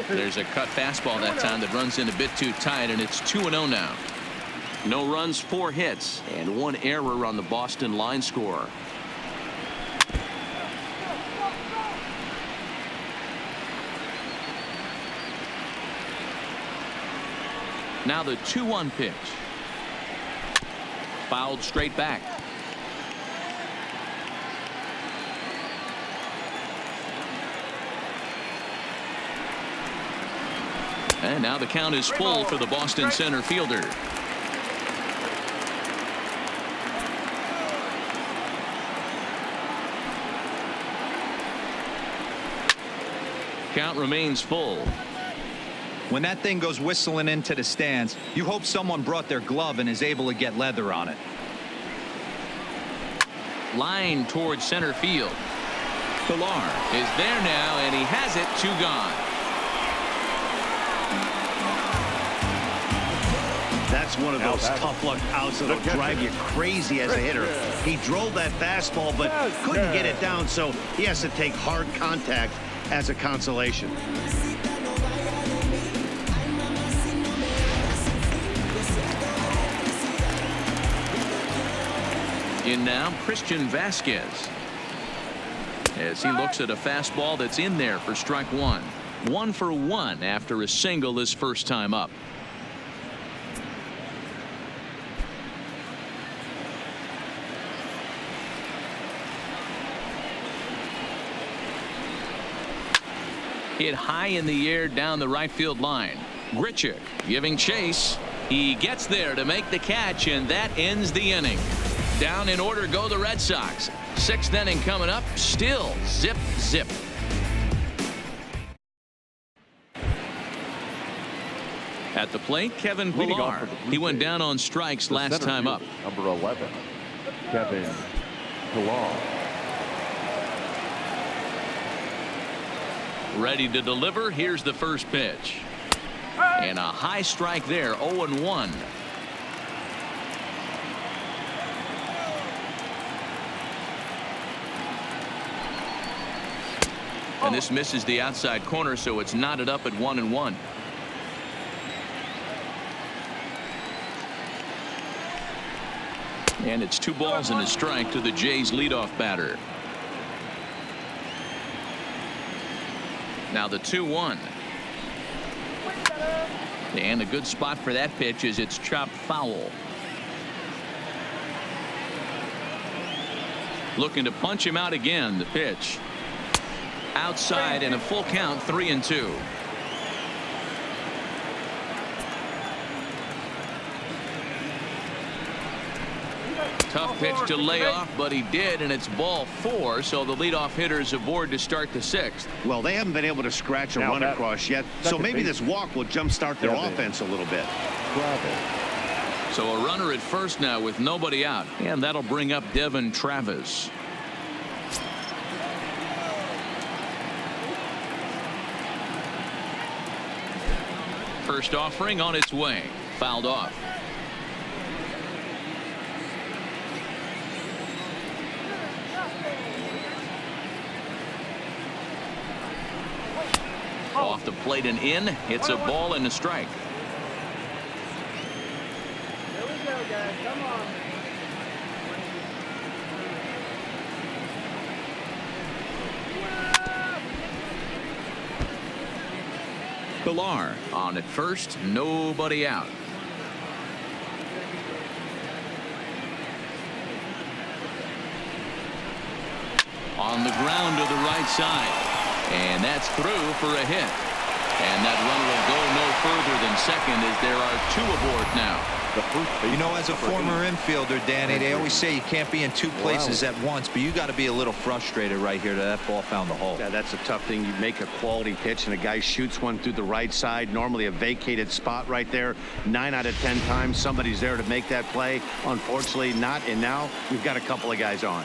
There's a cut fastball that time that runs in a bit too tight, and it's 2-0 now. No runs, 4 hits, and 1 error on the Boston line score. Now the 2-1 pitch. Fouled straight back. And now the count is full for the Boston center fielder. Count remains full. When that thing goes whistling into the stands, you hope someone brought their glove and is able to get leather on it. line towards center field. Pilar is there now, and he has it. 2 gone. That's one of those tough luck outs that'll drive you crazy as a hitter. He drove that fastball but couldn't get it down, so he has to take hard contact as a consolation. In now, Christian Vasquez, as he looks at a fastball that's in there for strike 1. 1 for 1 after a single his first time up. Hit high in the air down the right field line. Grichuk giving chase. He gets there to make the catch, and that ends the inning. Down in order go the Red Sox. 6th inning coming up. Still zip zip. At the plate, Kevin Pilar. He went down on strikes last time up. Number 11, Kevin Pilar. Ready to deliver. Here's the first pitch. And a high strike there. 0-1. And this misses the outside corner, so it's knotted up at 1-1. And it's 2 balls and a strike to the Jays leadoff batter. Now the 2-1. And a good spot for that pitch is it's chopped foul. Looking to punch him out again. The pitch. Outside and a full count. 3-2. Tough pitch to lay off, but he did, and it's ball 4, so the leadoff hitter's aboard to start the 6th. Well, they haven't been able to scratch a run across yet, so maybe this walk will jumpstart their offense a little bit. So a runner at first now with nobody out, and that'll bring up Devin Travis. First offering on its way. Fouled off. Off the plate and in. It's a ball and a strike. There we go, guys. Come on. Pilar on at first. Nobody out. On the ground to the right side. And that's through for a hit. And that run will go no further than second as there are 2 aboard now. You know, as a former infielder, Danny, they always say you can't be in 2 places at once, but you got to be a little frustrated right here that that ball found the hole. Yeah, that's a tough thing. You make a quality pitch and a guy shoots one through the right side, normally a vacated spot right there. 9 out of 10 times somebody's there to make that play. Unfortunately not, and now we've got a couple of guys on.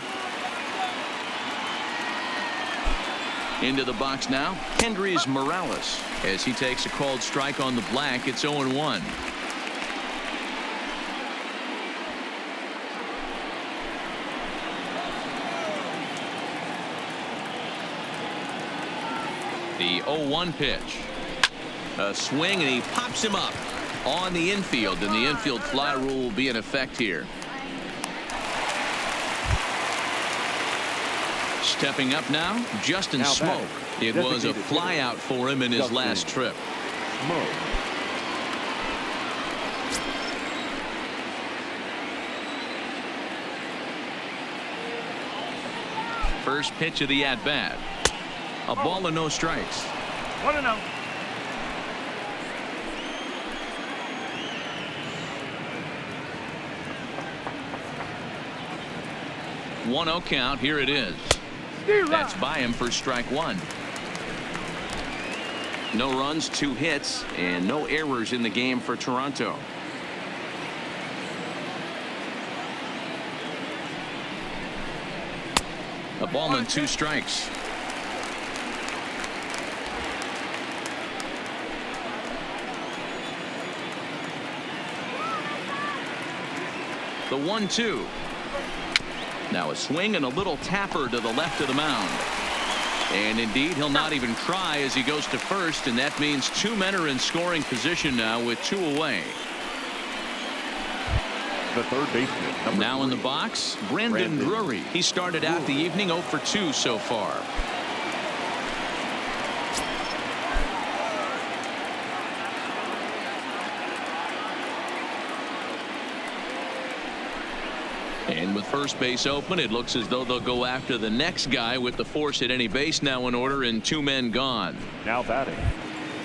Into the box now, Kendrys Morales. As he takes a called strike on the black, it's 0-1. The 0-1 pitch. A swing, and he pops him up on the infield, and the infield fly rule will be in effect here. Stepping up now, Justin Smoke. It was a fly out for him in his last trip. First pitch of the at-bat. A ball and no strikes. 1-0. One 0 count. Here it is. That's by him for strike 1. No runs, 2 hits, and no errors in the game for Toronto. A ball and 2 strikes. The 1-2. Now a swing and a little tapper to the left of the mound. And indeed, he'll not even try as he goes to first, and that means 2 men are in scoring position now with 2 away. The third baseman. Now in the box, Brandon Drury. He started out the evening 0 for 2 so far. And with first base open, it looks as though they'll go after the next guy with the force at any base now in order and 2 men gone. Now batting,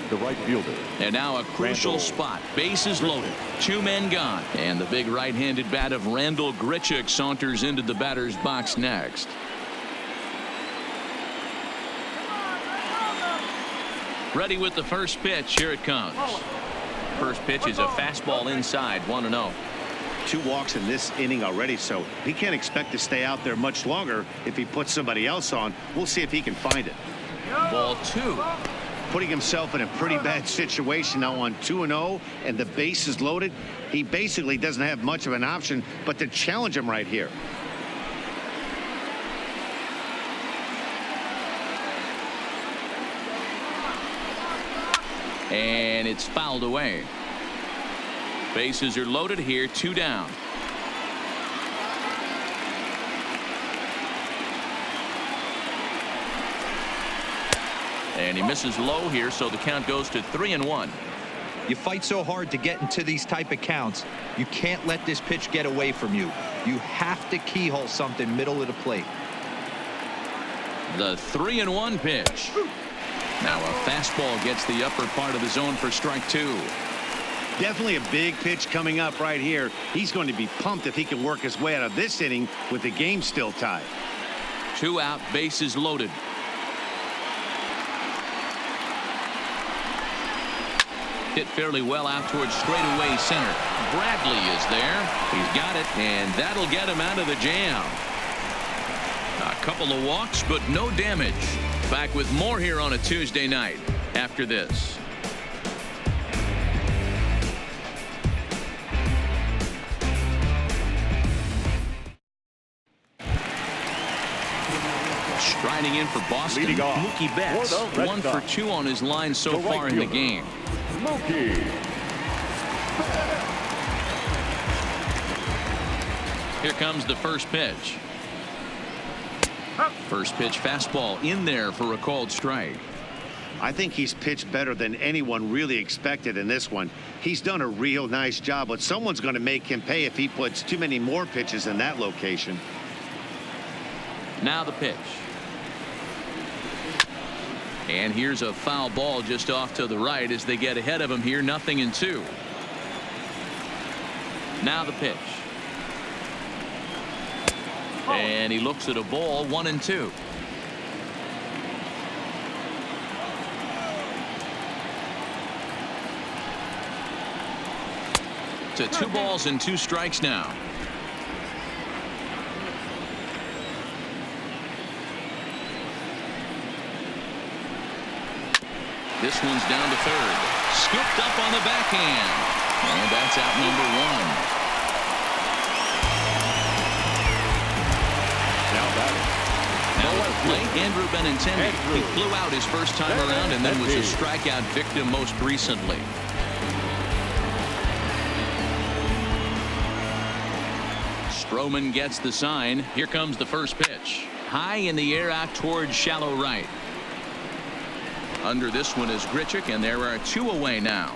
the right fielder. And now a crucial spot. Bases loaded. 2 men gone. And the big right-handed bat of Randall Grichuk saunters into the batter's box next. Ready with the first pitch. Here it comes. First pitch is a fastball inside, 1-0. 2 walks in this inning already, so he can't expect to stay out there much longer if he puts somebody else on. We'll see if he can find it. Ball 2. Putting himself in a pretty bad situation now on 2-0 and the base is loaded. He basically doesn't have much of an option but to challenge him right here. And it's fouled away. Bases are loaded here, 2 down. And he misses low here, so the count goes to 3-1. You fight so hard to get into these type of counts. You can't let this pitch get away from you. You have to keyhole something middle of the plate. The 3-1 pitch. Now a fastball gets the upper part of the zone for strike 2. Definitely a big pitch coming up right here. He's going to be pumped if he can work his way out of this inning with the game still tied. 2 out, bases loaded. Hit fairly well out towards straightaway center. Bradley is there. He's got it, and that'll get him out of the jam. A couple of walks, but no damage. Back with more here on a Tuesday night after this. Striding in for Boston, Mookie Betts, 1 for 2 on his line so far in the game. Mookie. Here comes the first pitch. First pitch fastball in there for a called strike. I think he's pitched better than anyone really expected in this one. He's done a real nice job, but someone's going to make him pay if he puts too many more pitches in that location. Now the pitch. And here's a foul ball just off to the right as they get ahead of him here, 0-2. Now the pitch. And he looks at a ball, 1-2. To 2 balls and 2 strikes now. This one's down to third. Scooped up on the backhand. And that's out number 1. Now batting. Now at the plate, Andrew Benintendi. He flew out his first time around and then was a strikeout victim most recently. Stroman gets the sign. Here comes the first pitch. High in the air out towards shallow right. Under this one is Grichuk, and there are 2 away now.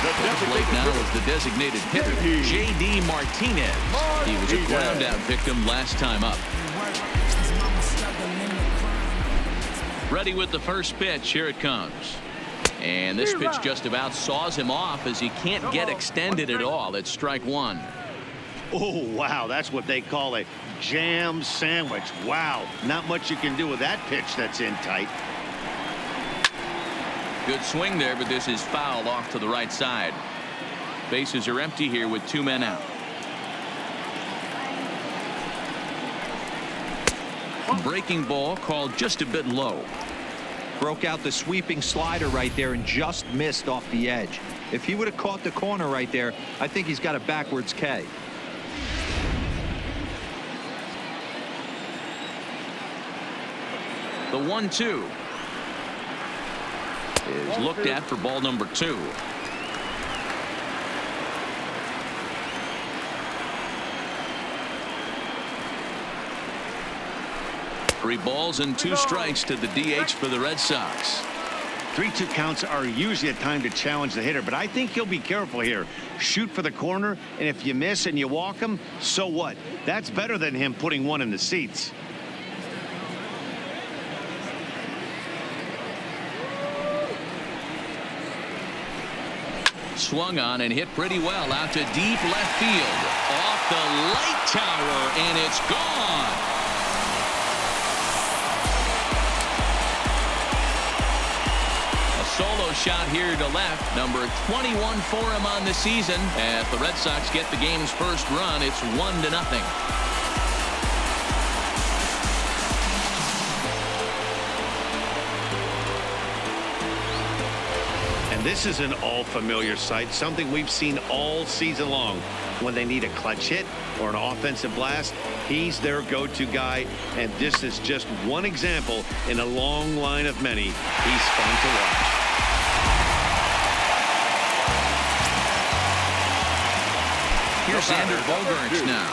The plate now is the designated hitter, J.D. Martinez. He was a ground-out victim last time up. Ready with the first pitch. Here it comes. And this pitch just about saws him off as he can't get extended at all. It's strike 1. Oh, wow. That's what they call a jam sandwich. Wow. Not much you can do with that pitch that's in tight. Good swing there, but this is foul off to the right side. Bases are empty here with 2 men out. Breaking ball called just a bit low. Broke out the sweeping slider right there and just missed off the edge. If he would have caught the corner right there, I think he's got a backwards K. The 1-2 is looked at for ball number 2. Three balls and 2 strikes to the DH for the Red Sox. 3-2 counts are usually a time to challenge the hitter, but I think he'll be careful here. Shoot for the corner, and if you miss and you walk him, so what? That's better than him putting one in the seats. Swung on and hit pretty well out to deep left field. Off the light tower, and it's gone. Solo shot here to left. Number 21 for him on the season. As the Red Sox get the game's first run, it's 1-0. And this is an all-familiar sight, something we've seen all season long. When they need a clutch hit or an offensive blast, he's their go-to guy, and this is just one example in a long line of many. He's fun to watch. Here's Xander Bogaerts now.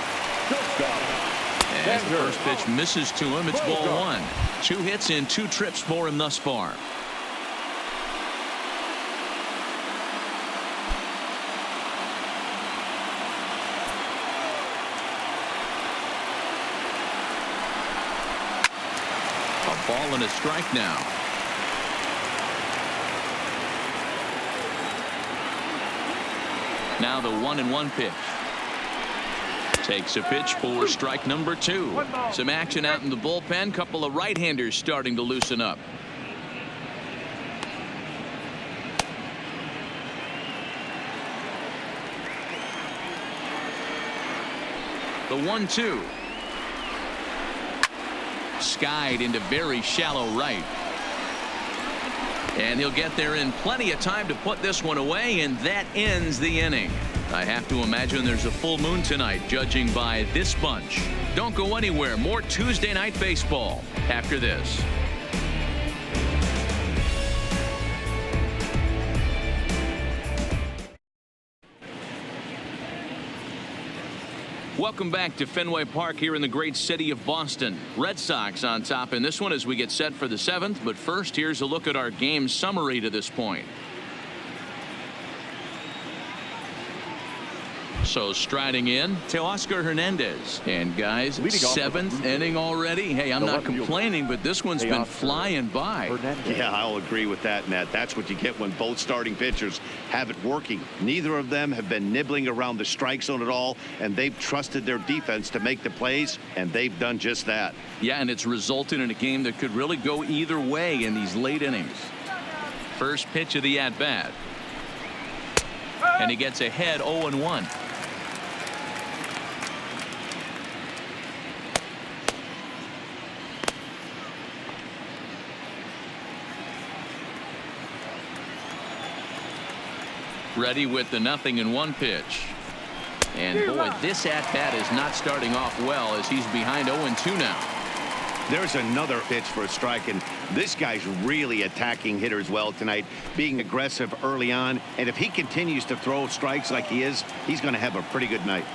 As the first pitch misses to him, it's ball 1. 2 hits and 2 trips for him thus far. A ball and a strike now. Now the 1-1 pitch. Takes a pitch for strike number 2. Some action out in the bullpen. Couple of right-handers starting to loosen up. The 1-2. Skied into very shallow right. And he'll get there in plenty of time to put this one away, and that ends the inning. I have to imagine there's a full moon tonight, judging by this bunch. Don't go anywhere. More Tuesday Night Baseball after this. Welcome back to Fenway Park here in the great city of Boston. Red Sox on top in this one as we get set for the 7th. But first, here's a look at our game summary to this point. So striding in, Teoscar Hernandez. And guys, 7th inning already. Hey, I'm not complaining, but this one's been flying by. Yeah, I'll agree with that, Matt. That's what you get when both starting pitchers have it working. Neither of them have been nibbling around the strike zone at all, and they've trusted their defense to make the plays, and they've done just that. Yeah, and it's resulted in a game that could really go either way in these late innings. First pitch of the at-bat. And he gets ahead 0-1. Ready with the 0-1 pitch. And boy, this at-bat is not starting off well as he's behind 0-2 now. There's another pitch for a strike, and this guy's really attacking hitters well tonight, being aggressive early on. And if he continues to throw strikes like he is, he's going to have a pretty good night.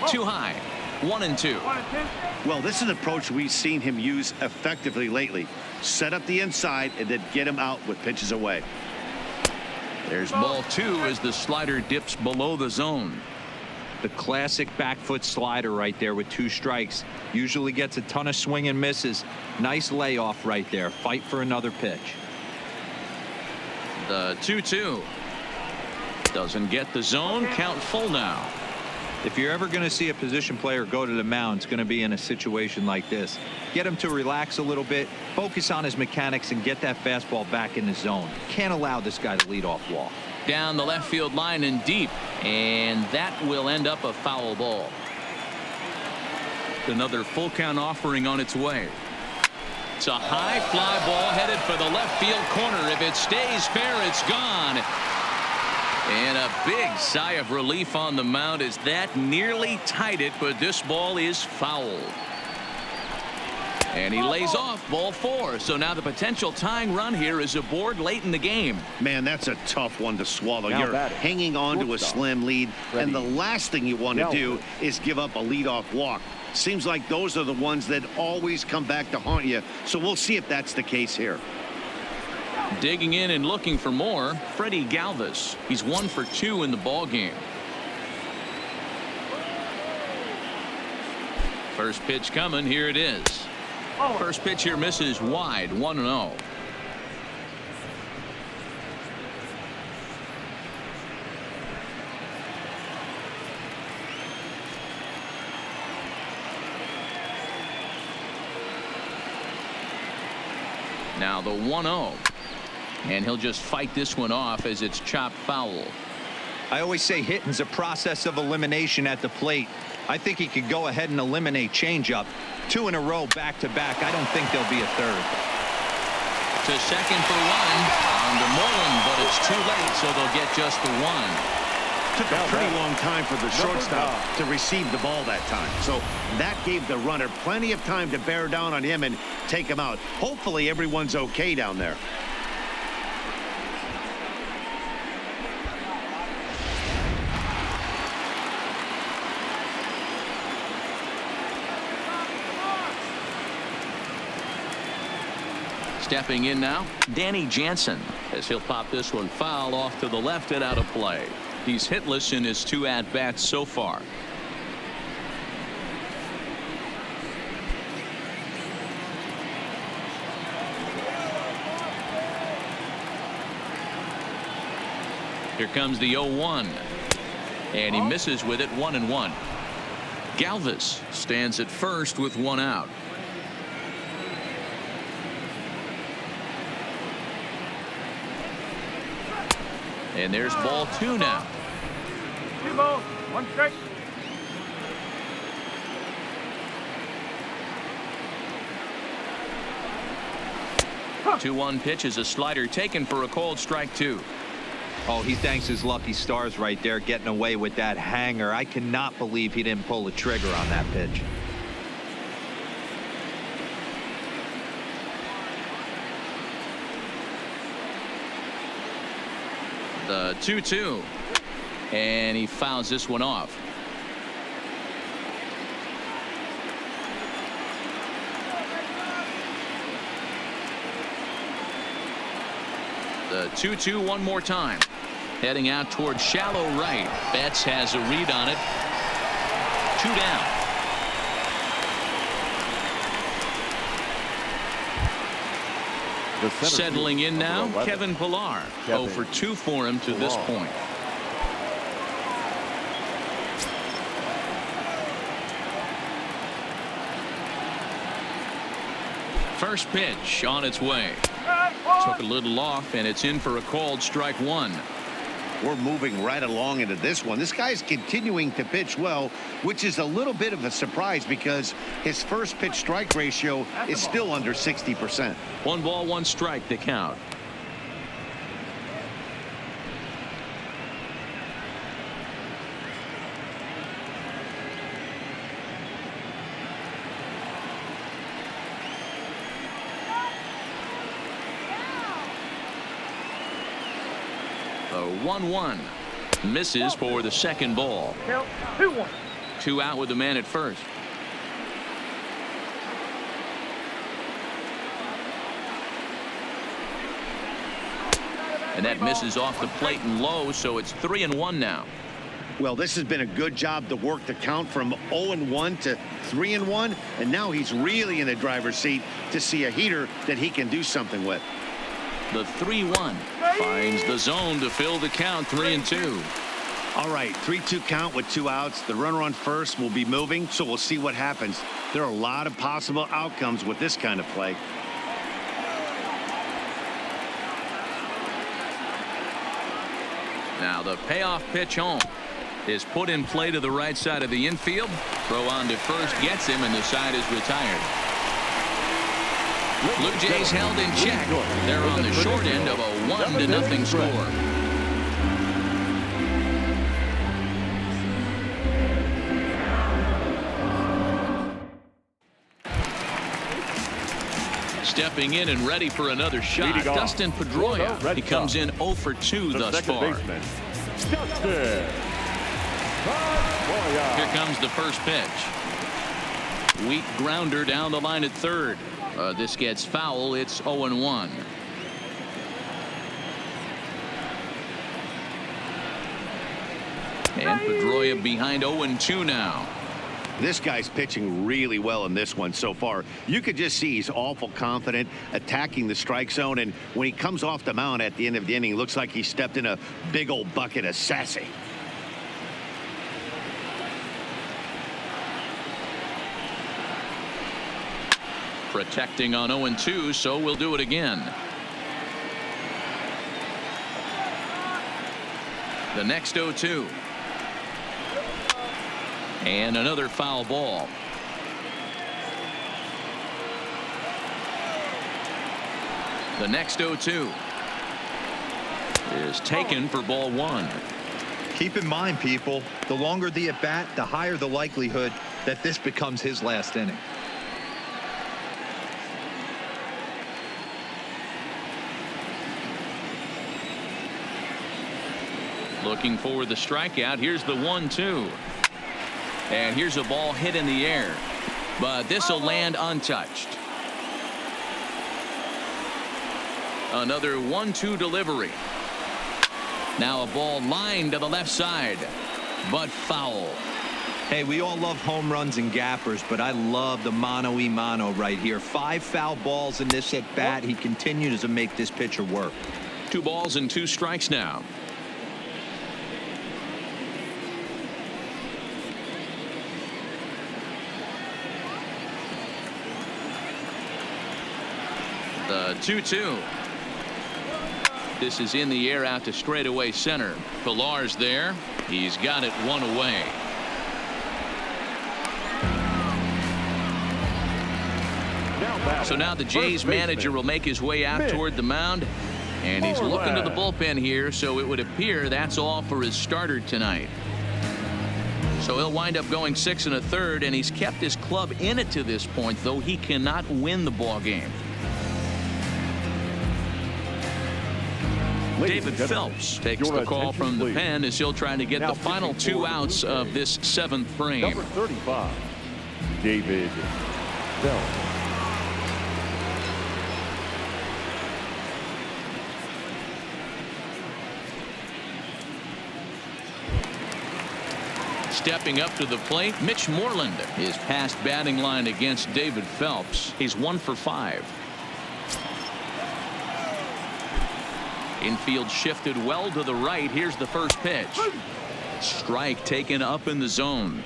Too high. 1-2. Well, this is an approach we've seen him use effectively lately. Set up the inside and then get him out with pitches away. There's ball 2 as the slider dips below the zone. The classic back foot slider right there with 2 strikes. Usually gets a ton of swing and misses. Nice layoff right there. Fight for another pitch. The 2-2. Doesn't get the zone. Count full now. If you're ever going to see a position player go to the mound, it's going to be in a situation like this. Get him to relax a little bit, focus on his mechanics, and get that fastball back in the zone. Can't allow this guy to lead off walk. Down the left field line and deep, and that will end up a foul ball. Another full count offering on its way. It's a high fly ball headed for the left field corner. If it stays fair, it's gone. And a big sigh of relief on the mound as that nearly tied it, but this ball is foul. And he lays off ball 4. So now the potential tying run here is aboard late in the game. Man, that's a tough one to swallow. Now You're batting. hanging on to a slim lead, and the last thing you want to do is give up a leadoff walk. Seems like those are the ones that always come back to haunt you. So we'll see if that's the case here. Digging in and looking for more, Freddie Galvis. He's 1 for 2 in the ball game. First pitch coming. Here it is. First pitch here misses wide. 1-0. Now the 1-0. And he'll just fight this one off as it's chopped foul. I always say hitting's a process of elimination at the plate. I think he could go ahead and eliminate changeup. 2 in a row back to back. I don't think there'll be a third. To second for 1 on to Moreland, but it's too late, so they'll get just the 1. Took a pretty long time for the shortstop to receive the ball that time. So that gave the runner plenty of time to bear down on him and take him out. Hopefully everyone's okay down there. Stepping in now, Danny Jansen, as he'll pop this one foul off to the left and out of play. He's hitless in his 2 at-bats so far. Here comes the 0-1. And he misses with it. 1-1. Galvis stands at first with 1 out. And there's ball 2 now. 2 balls, 1 strike. Huh. 2-1 pitch is a slider taken for a called strike 2. Oh, he thanks his lucky stars right there, getting away with that hanger. I cannot believe he didn't pull the trigger on that pitch. The 2-2, and he fouls this one off. The 2-2 one more time. Heading out towards shallow right. Betts has a read on it. 2 down. Settling in now, Kevin Pillar. 0 for 2 for him to this point. First pitch on its way. Took a little off, and it's in for a called strike 1. We're moving right along into this one. This guy's continuing to pitch well, which is a little bit of a surprise because his first pitch strike ratio is still under 60%. 1 ball, 1 strike to count. The 1-1 misses for the second ball. 2-1. 2 out with the man at first. And that misses off the plate and low, so it's 3-1 now. Well, this has been a good job to work the count from 0-1 to 3-1, and now he's really in the driver's seat to see a heater that he can do something with. The 3-1 finds the zone to fill the count. 3-2. All right, 3-2 count with 2 outs. The runner on first will be moving, so we'll see what happens. There are a lot of possible outcomes with this kind of play. Now the payoff pitch home. is put in play to the right side of the infield. Throw on to first gets him, and the side is retired. Blue Jays held in check. They're on the short end of a 1-0 score. Stepping in and ready for another shot, Dustin Pedroia. He comes in 0 for 2 thus far. Here comes the first pitch. Weak grounder down the line at third. This gets foul. It's 0-1. And Pedroia behind 0-2 now. This guy's pitching really well in this one so far. You could just see he's awful confident attacking the strike zone, and when he comes off the mound at the end of the inning, looks like he stepped in a big old bucket of sassy. Protecting on 0-2, so we'll do it again. The next 0-2. And another foul ball. The next 0-2 is taken for ball 1. Keep in mind, people, the longer the at bat, the higher the likelihood that this becomes his last inning. Looking for the strikeout. Here's the 1-2. And here's a ball hit in the air, but this will land untouched. Another 1-2 delivery. Now a ball lined to the left side, but foul. Hey, we all love home runs and gappers, but I love the mano-y-mano right here. 5 foul balls in this at bat. He continues to make this pitcher work. 2 balls and 2 strikes now. The 2-2. This is in the air out to straightaway center. Pilar's there. He's got it 1 away. So now the Jays manager will make his way out toward the mound, and he's looking to the bullpen here, so it would appear that's all for his starter tonight. So he'll wind up going 6 1/3, and he's kept his club in it to this point, though he cannot win the ball game. David Phelps takes the call from the pen as he'll try to get the final 2 outs of this 7th frame. Number 35, David Phelps. Stepping up to the plate, Mitch Moreland. His past batting line against David Phelps. He's 1 for 5. Infield shifted well to the right. Here's the first pitch. Strike taken up in the zone.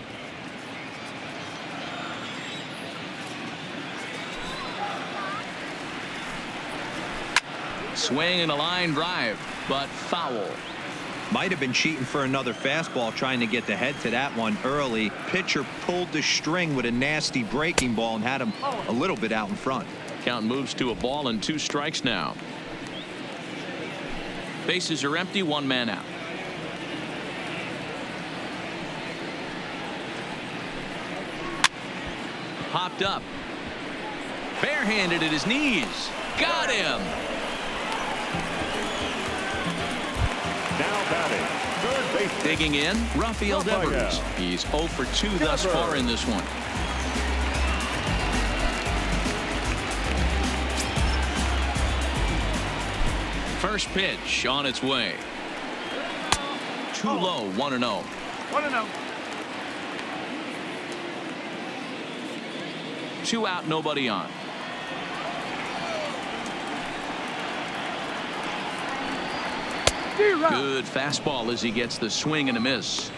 Swing and a line drive, but foul. Might have been cheating for another fastball, trying to get the head to that one early. Pitcher pulled the string with a nasty breaking ball and had him a little bit out in front. Count moves to a ball and 2 strikes now. Bases are empty, 1 man out. Popped up. Barehanded at his knees. Got him. Now batting, third baseman. Digging in, Rafael Devers. He's 0 for 2 thus far in this one. First pitch on its way. Too low, 1-0. 1-0. 2 out, nobody on. Good fastball as he gets the swing and a miss.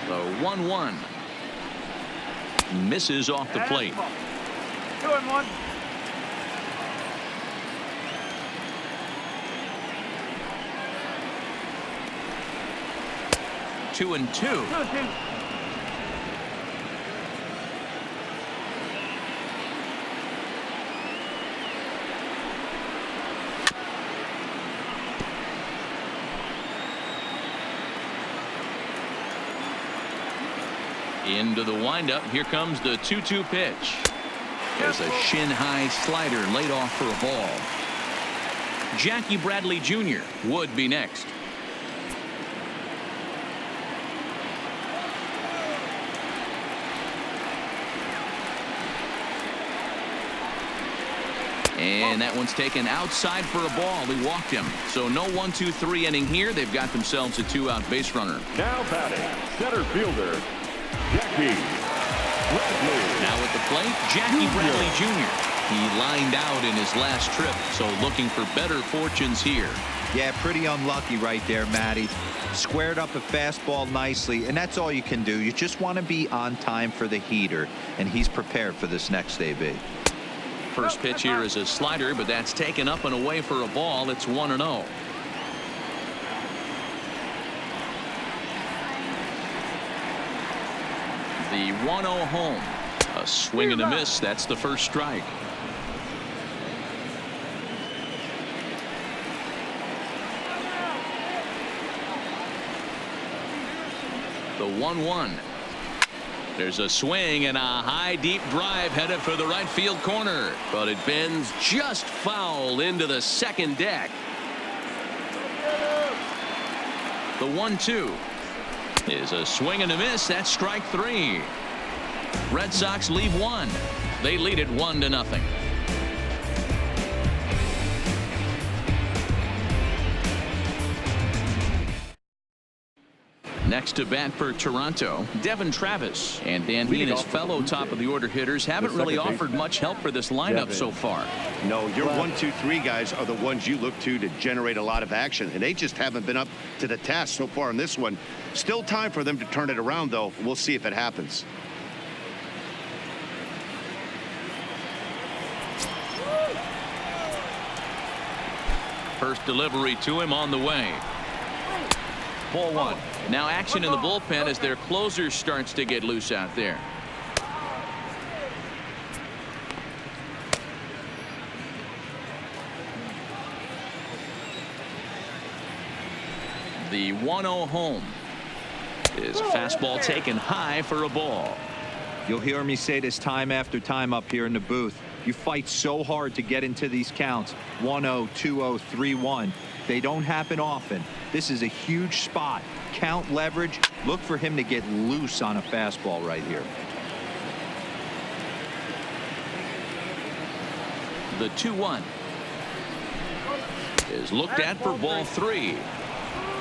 The 1-1. misses off the plate. 2-1. 2-2. 2-2. Into the windup. Here comes the 2-2 pitch. There's a shin-high slider laid off for a ball. Jackie Bradley Jr. would be next. And that one's taken outside for a ball. He walked him. So no 1-2-3 inning here. They've got themselves a 2-out base runner. Now batting, center fielder, Jackie Bradley. Now at the plate, Jackie Bradley Jr. He lined out in his last trip, so looking for better fortunes here. Yeah, pretty unlucky right there, Matty. Squared up a fastball nicely, and that's all you can do. You just want to be on time for the heater, and he's prepared for this next AB. First pitch here is a slider, but that's taken up and away for a ball. It's 1-0. The 1-0 home. A swing and a miss. That's the first strike. The 1-1. There's a swing and a high deep drive headed for the right field corner, but it bends just foul into the second deck. The 1-2 is a swing and a miss. That's strike 3. Red Sox leave one. They lead it 1-0. Next to bat for Toronto, Devin Travis. And Dan, he and his fellow top of the order hitters haven't really offered much help for this lineup so far. No, your 1-2-3 guys are the ones you look to generate a lot of action, and they just haven't been up to the task so far in this one. Still time for them to turn it around, though. We'll see if it happens. First delivery to him on the way. Ball 1. Now action in the bullpen as their closer starts to get loose out there. The 1-0 home is a fastball taken high for a ball. You'll hear me say this time after time up here in the booth. You fight so hard to get into these counts. 1-0, 2-0, 3-1. They don't happen often. This is a huge spot. Count leverage. Look for him to get loose on a fastball right here. The 2-1 is looked at for ball 3.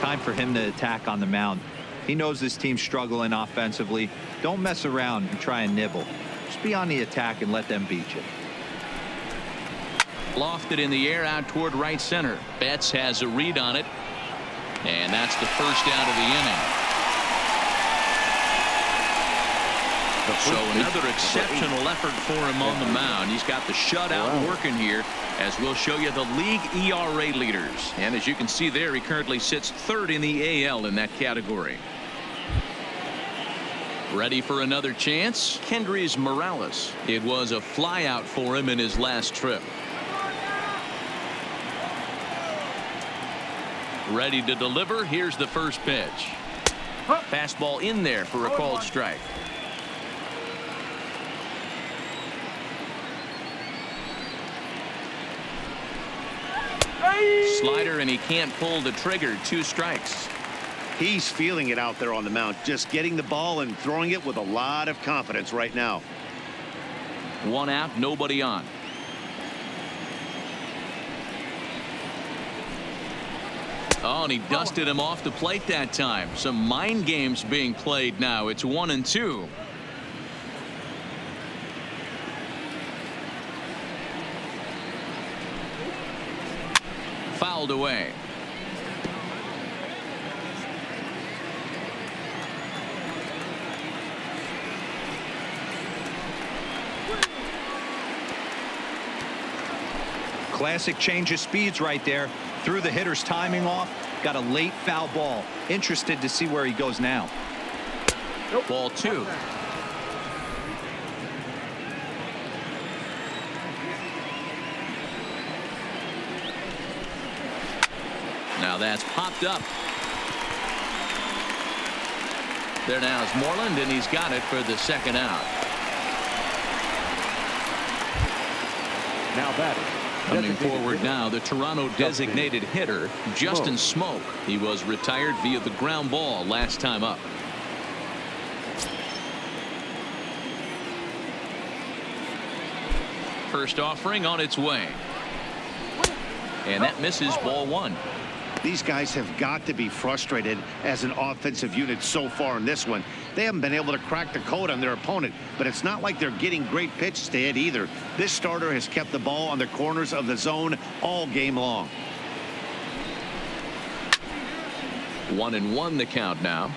Time for him to attack on the mound. He knows this team's struggling offensively. Don't mess around and try and nibble. Just be on the attack and let them beat you. Lofted in the air out toward right center. Betts has a read on it. And that's the first out of the inning. So another exceptional effort for him on the mound. He's got the shutout working here, as we'll show you the league ERA leaders. And as you can see there, he currently sits third in the AL in that category. Ready for another chance? Kendrys Morales. It was a flyout for him in his last trip. Ready to deliver. Here's the first pitch. Fastball in there for a called strike. Slider, and he can't pull the trigger. 2 strikes. He's feeling it out there on the mound, just getting the ball and throwing it with a lot of confidence right now. 1 out, nobody on. Oh, and he dusted him off the plate that time. Some mind games being played now. It's 1-2. Fouled away. Classic change of speeds right there. Threw the hitter's timing off. Got a late foul ball. Interested to see where he goes now. Ball 2. Now that's popped up. There now is Moreland, and he's got it for the second out. Now batting. Coming forward now, the Toronto designated hitter, Justin Smoke. He was retired via the ground ball last time up. First offering on its way. And that misses ball 1. These guys have got to be frustrated as an offensive unit so far in this one. They haven't been able to crack the code on their opponent, but it's not like they're getting great pitches to hit either. This starter has kept the ball on the corners of the zone all game long. 1-1 the count now.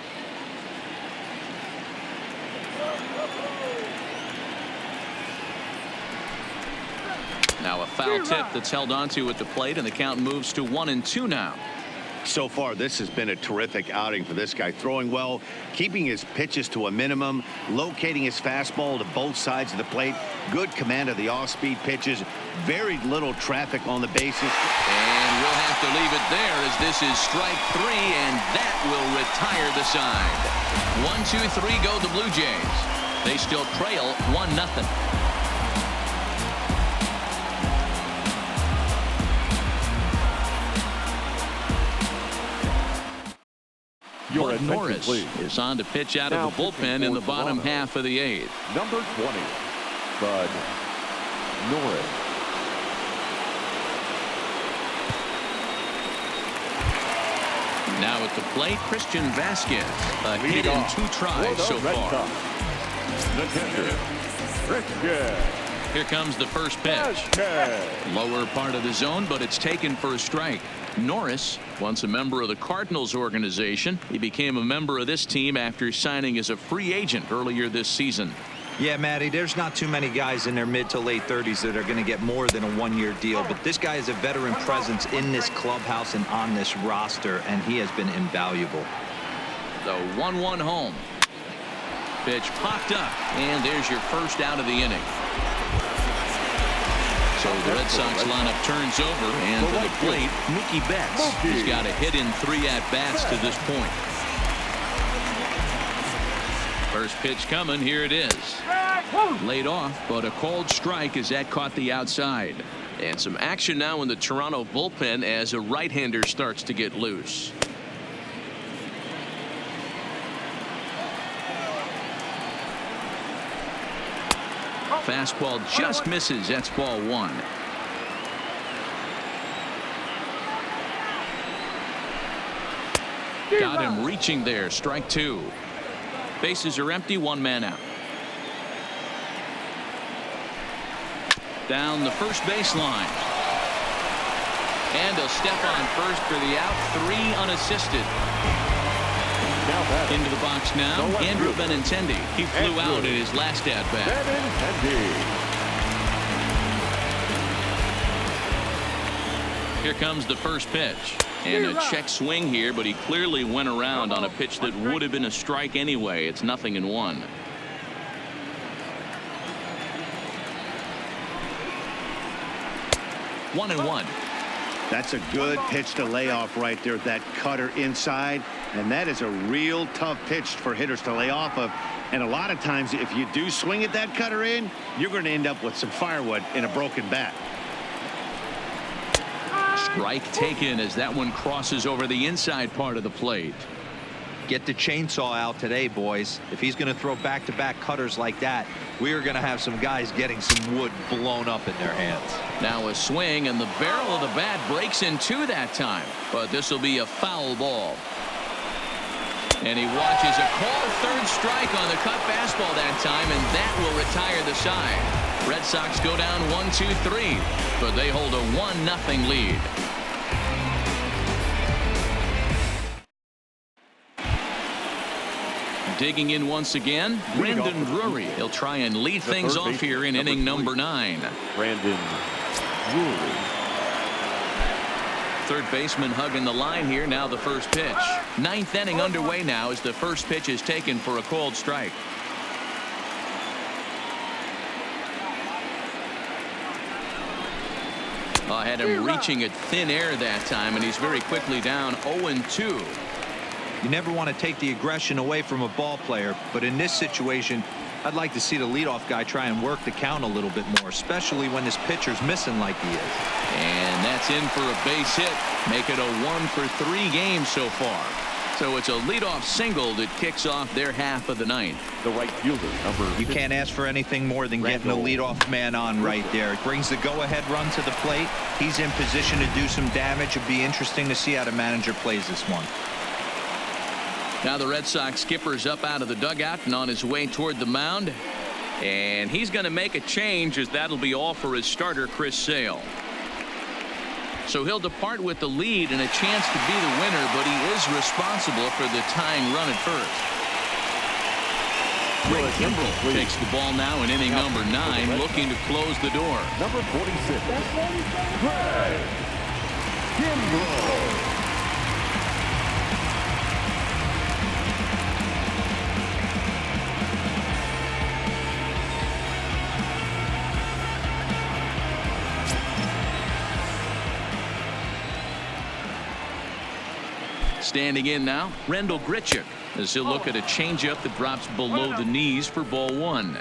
Now a foul tip that's held onto at the plate, and the count moves to 1-2 now. So far, this has been a terrific outing for this guy. Throwing well, keeping his pitches to a minimum, locating his fastball to both sides of the plate. Good command of the off-speed pitches. Very little traffic on the bases. And we'll have to leave it there, as this is strike 3, and that will retire the side. 1-2-3 go the Blue Jays. They still trail 1-0. Your Bud Norris please. is on to pitch out Now of the bullpen in the bottom Toronto. half of the 8th. Number 20, Bud Norris. Now at the plate, Christian Vasquez. A hit in 2 tries so far. The catcher, Christian Here comes the first pitch. Vasquez. Lower part of the zone, but it's taken for a strike. Norris, once a member of the Cardinals organization, he became a member of this team after signing as a free agent earlier this season. Yeah, Matty, there's not too many guys in their mid to late 30s that are going to get more than a 1-year deal, but this guy is a veteran presence in this clubhouse and on this roster, and he has been invaluable. The 1-1 home. Pitch popped up, and there's your first out of the inning. So the Red Sox lineup turns over, and to the plate, Mookie Betts. He's got a hit in 3 at-bats to this point. First pitch coming. Here it is. Laid off, but a called strike as that caught the outside. And some action now in the Toronto bullpen as a right-hander starts to get loose. Fastball just misses. That's ball 1. Got him reaching there. Strike 2. Bases are empty. 1 man out. Down the first baseline. And a step on first for the out. 3 unassisted. Into the box now, Andrew Benintendi. He flew out in his last at-bat. Here comes the first pitch. And a check swing here, but he clearly went around on a pitch that would have been a strike anyway. It's 0-1. One and one. That's a good pitch to lay off right there. That cutter inside. And that is a real tough pitch for hitters to lay off of. And a lot of times, if you do swing at that cutter in, you're going to end up with some firewood in a broken bat. Strike taken as that one crosses over the inside part of the plate. Get the chainsaw out today, boys. If he's going to throw back-to-back cutters like that, we are going to have some guys getting some wood blown up in their hands. Now a swing, and the barrel of the bat breaks in two that time. But this will be a foul ball. And he watches a called third strike on the cut fastball that time, and that will retire the side. Red Sox go down 1-2-3, but they hold a 1-0 lead. Digging in once again, Brandon Drury. He'll try and lead things off here in inning number 9. Brandon Drury. third baseman hugging the line here. Now the first pitch. Ninth inning underway now as the first pitch is taken for a called strike. Had him reaching at thin air that time, and he's very quickly down 0-2. You never want to take the aggression away from a ball player, but in this situation, I'd like to see the leadoff guy try and work the count a little bit more, especially when this pitcher's missing like he is. And that's in for a base hit. Make it a 1-for-3 game so far. So it's a leadoff single that kicks off their half of the ninth. The right fielder, number 50. You can't ask for anything more than getting the leadoff man on right there. It brings the go-ahead run to the plate. He's in position to do some damage. It'd be interesting to see how the manager plays this one. Now the Red Sox skipper's up out of the dugout and on his way toward the mound. And he's going to make a change, as that'll be all for his starter, Chris Sale. So he'll depart with the lead and a chance to be the winner, but he is responsible for the tying run at first. Ray Kimbrell takes the ball now in inning number 9, looking to close the door. Number 46. Ray Kimbrell. Standing in now, Rendell Grichuk, as he'll look at a changeup that drops below the knees for ball 1.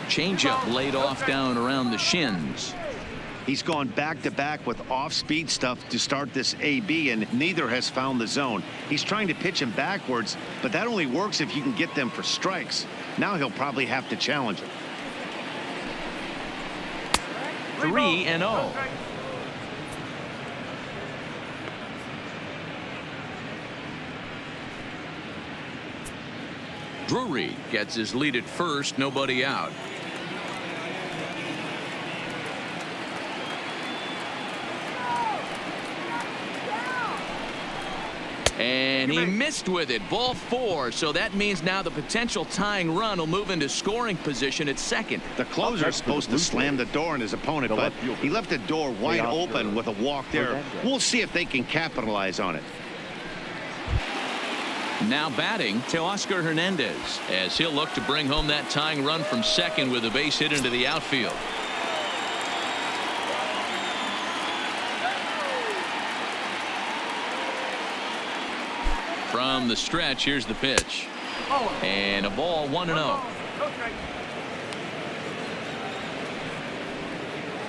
Changeup laid off down around the shins. He's gone back-to-back with off-speed stuff to start this AB, and neither has found the zone. He's trying to pitch him backwards, but that only works if you can get them for strikes. Now he'll probably have to challenge him. 3-0. Drury gets his lead at first, nobody out. And he missed with it. Ball 4. So that means now the potential tying run will move into scoring position at second. The closer is supposed to slam the door on his opponent, but he left the door wide open with a walk there. We'll see if they can capitalize on it. Now batting Teoscar Hernandez, as he'll look to bring home that tying run from second with a base hit into the outfield. From the stretch, here's the pitch. And a ball, 1-0.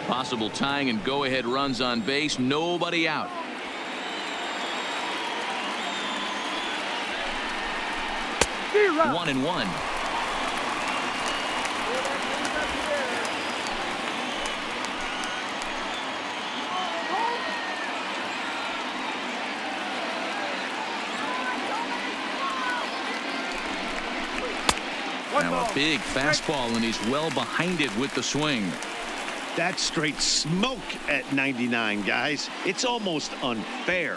Possible tying and go-ahead runs on base, nobody out. One and one. Now a big fastball, and he's well behind it with the swing. That's straight smoke at 99, guys. It's almost unfair.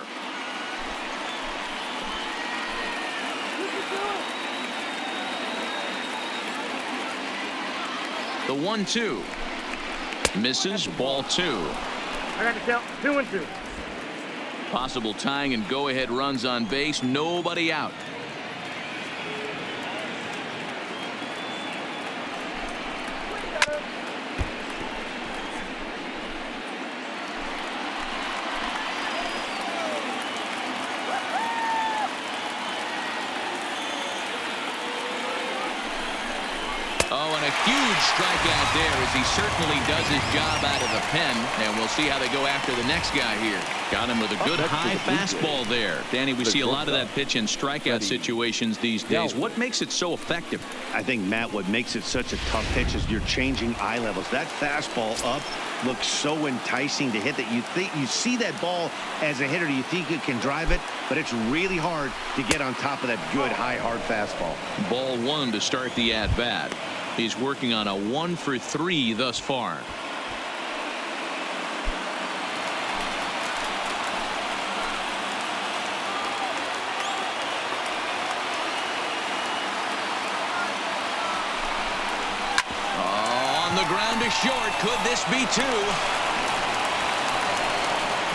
The 1-2 misses, ball 2. I got to count 2-2. Possible tying and go-ahead runs on base, nobody out. Oh, and a Huge strikeout there as he certainly does his job out of the pen. And we'll see how they go after the next guy here. Got him with a good high fastball there. Danny, we see a lot of that pitch in strikeout situations these days. What makes it so effective? I think, Matt, what makes it such a tough pitch is you're changing eye levels. That fastball up looks so enticing to hit that you see that ball as a hitter. You think you can drive it, but it's really hard to get on top of that good high hard fastball. Ball one to start the at bat. He's working on a 1-for-3 thus far. The ground is short. Could this be two?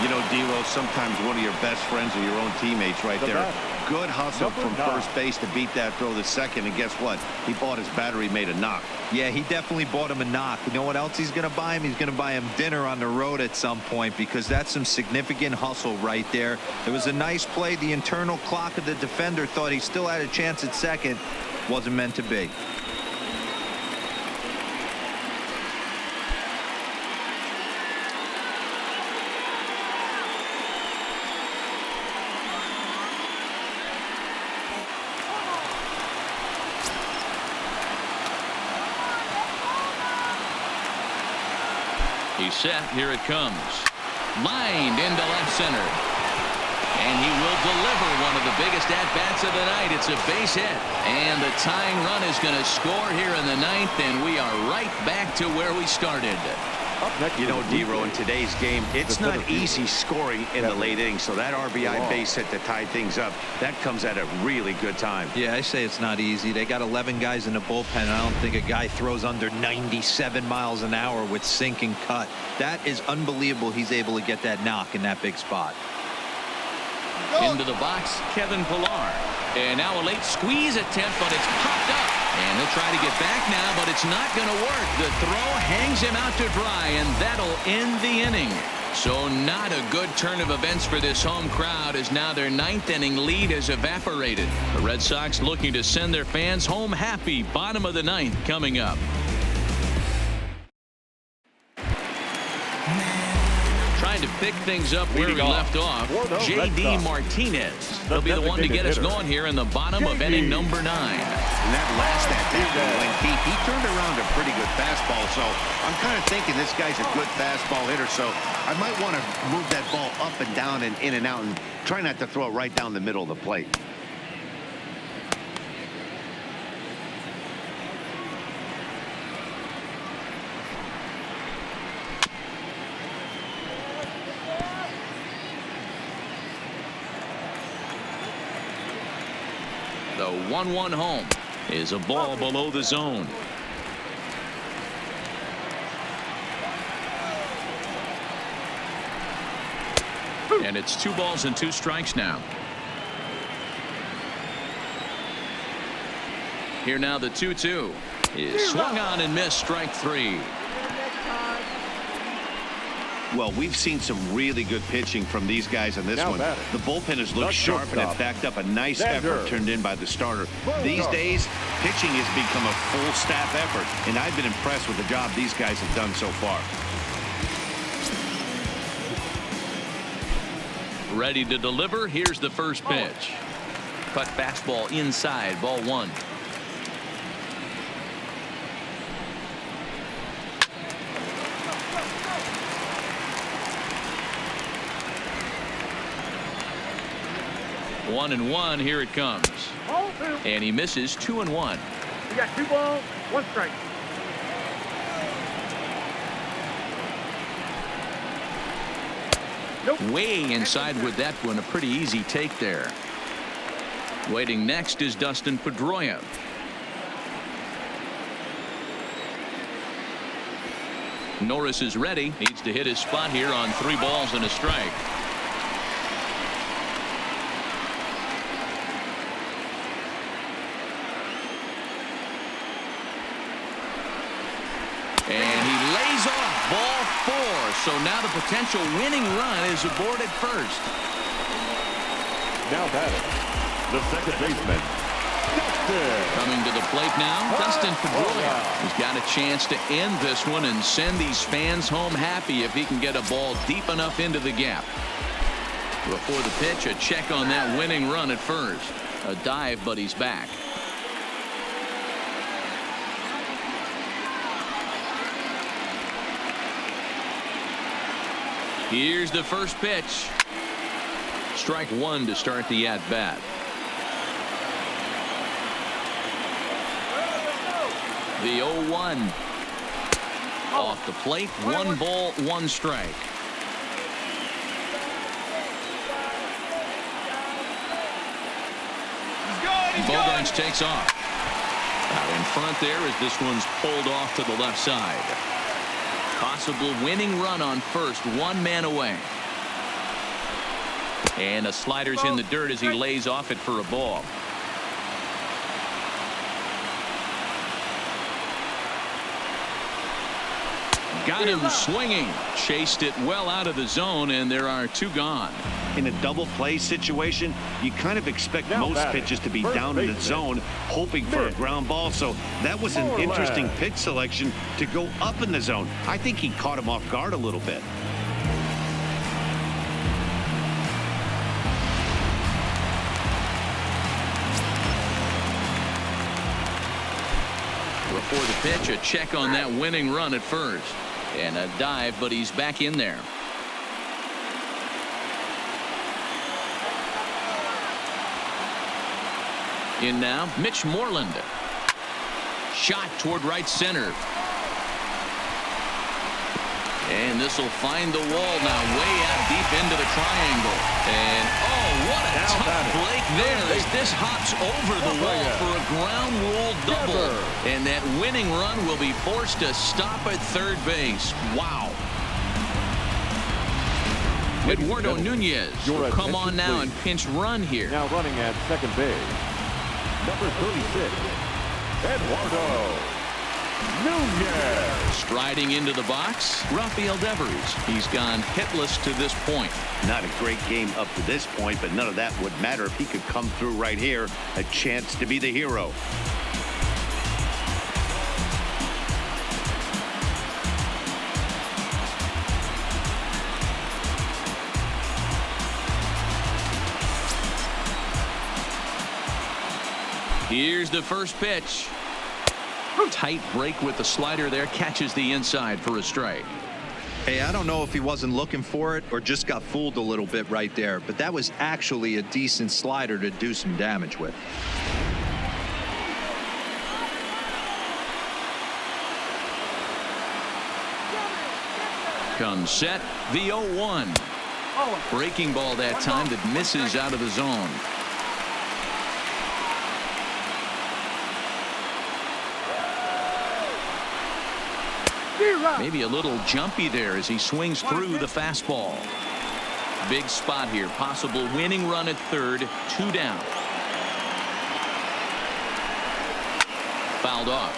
You know, D-Rose, sometimes one of your best friends are your own teammates right there. Good hustle from first base to beat that throw to second. And guess what? He bought his battery made a knock. Yeah, he definitely bought him a knock. You know what else he's going to buy him? He's going to buy him dinner on the road at some point, because that's some significant hustle right there. It was a nice play. The internal clock of the defender thought he still had a chance at second. Wasn't meant to be. He's set. Here it comes. Lined into left center. And he will deliver one of the biggest at-bats of the night. It's a base hit. And the tying run is going to score here in the ninth, and we are right back to where we started. You know, D-Ro, in today's game, it's not easy scoring in the late innings, so that RBI base hit to tie things up, that comes at a really good time. Yeah, I say it's not easy. They got 11 guys in the bullpen. I don't think a guy throws under 97 miles an hour with sink and cut. That is unbelievable. He's able to get that knock in that big spot. Into the box, Kevin Pillar. And now a late squeeze attempt, but it's popped up. And he'll try to get back now, but it's not going to work. The throw hangs him out to dry, and that'll end the inning. So not a good turn of events for this home crowd, as now their ninth inning lead has evaporated. The Red Sox looking to send their fans home happy. Bottom of the ninth coming up. Trying to pick things up where we left off. J.D. Martinez. He'll be the one to get us going here in the bottom of inning number 9. And that last at-bat went deep. He turned around a pretty good fastball, so I'm kind of thinking this guy's a good fastball hitter, so I might want to move that ball up and down and in and out and try not to throw it right down the middle of the plate. The 1-1 home is a ball below the zone. And it's 2 balls and 2 strikes now. Here now the 2-2 is swung on and missed, strike 3. Well, we've seen some really good pitching from these guys on this one. The bullpen has looked sharp, and it backed up a nice effort turned in by the starter. These days, pitching has become a full staff effort, and I've been impressed with the job these guys have done so far. Ready to deliver. Here's the first pitch. Cut fastball inside, ball 1. One and 1. Here it comes. And he misses. 2 and 1. You got 2 balls, 1 strike. Nope. Way inside with that one. A pretty easy take there. Waiting next is Dustin Pedroia. Norris is ready. Needs to hit his spot here on 3 balls and a strike. And he lays off, ball 4. So now the potential winning run is aboarded first. Now batting, the second baseman, Coming to the plate now, Dustin Pedroia. He's got a chance to end this one and send these fans home happy if he can get a ball deep enough into the gap. Before the pitch, a check on that winning run at first. A dive, but he's back. Here's the first pitch. Strike one to start the at-bat. The 0-1. Off the plate, 1 ball, 1 strike. Bogarts takes off. Out in front there as this one's pulled off to the left side. Possible winning run on first, 1 man away. And a slider's in the dirt as he lays off it for a ball. Got him swinging. Chased it well out of the zone, and there are 2 gone. In a double play situation, you kind of expect most pitches to be down in the zone, hoping for a ground ball. So that was an interesting pitch selection to go up in the zone. I think he caught him off guard a little bit. Before the pitch, a check on that winning run at first. And a dive, but he's back in there. In now, Mitch Moreland. Shot toward right center. And this will find the wall now, way out deep into the triangle. And oh, what a tough break there as this hops over the wall for a ground rule double. And that winning run will be forced to stop at third base. Wow. Eduardo Nunez will come on now and pinch run here. Now running at second base, number 36, Eduardo Nunez. Striding into the box, Rafael Devers. He's gone hitless to this point. Not a great game up to this point, but none of that would matter if he could come through right here. A chance to be the hero. Here's the first pitch. Tight break with the slider there, catches the inside for a strike. Hey, I don't know if he wasn't looking for it or just got fooled a little bit right there, but that was actually a decent slider to do some damage with. Comes set, the 0-1. Breaking ball that time that misses out of the zone. Maybe a little jumpy there as he swings through the fastball. Big spot here. Possible winning run at third. 2 down. Fouled off.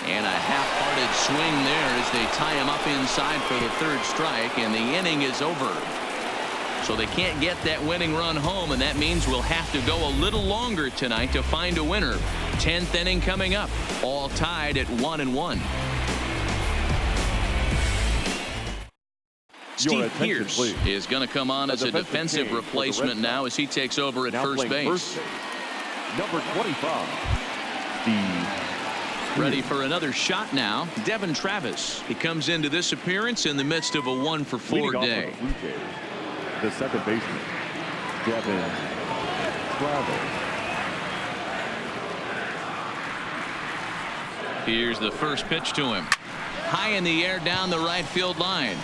And a half-hearted swing there as they tie him up inside for the third strike, and the inning is over. So they can't get that winning run home, and that means we'll have to go a little longer tonight to find a winner. 10th inning coming up, all tied at 1-1. Steve Pierce is going to come on as a defensive replacement now as he takes over at first base. Number 25, Steve. Ready for another shot now. Devin Travis. He comes into this appearance in the midst of a 1-for-4 day. The second baseman, Devin Travis. Here's the first pitch to him. High in the air down the right field line.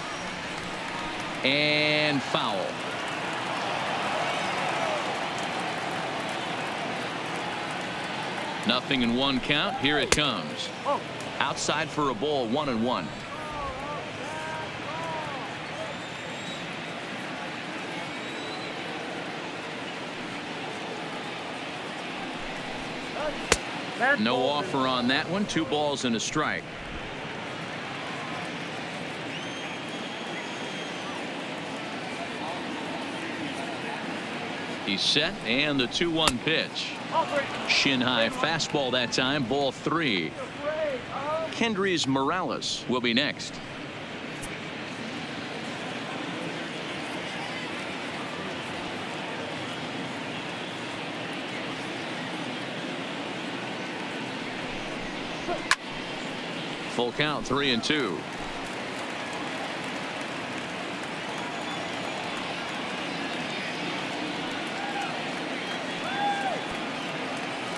And foul. Nothing in 1 count. Here it comes. Outside for a ball, 1-1. No offer on that one. 2 balls and a strike. He's set, and the 2-1 pitch. Shin high fastball that time, ball 3. Kendrys Morales will be next. Full count, 3-2.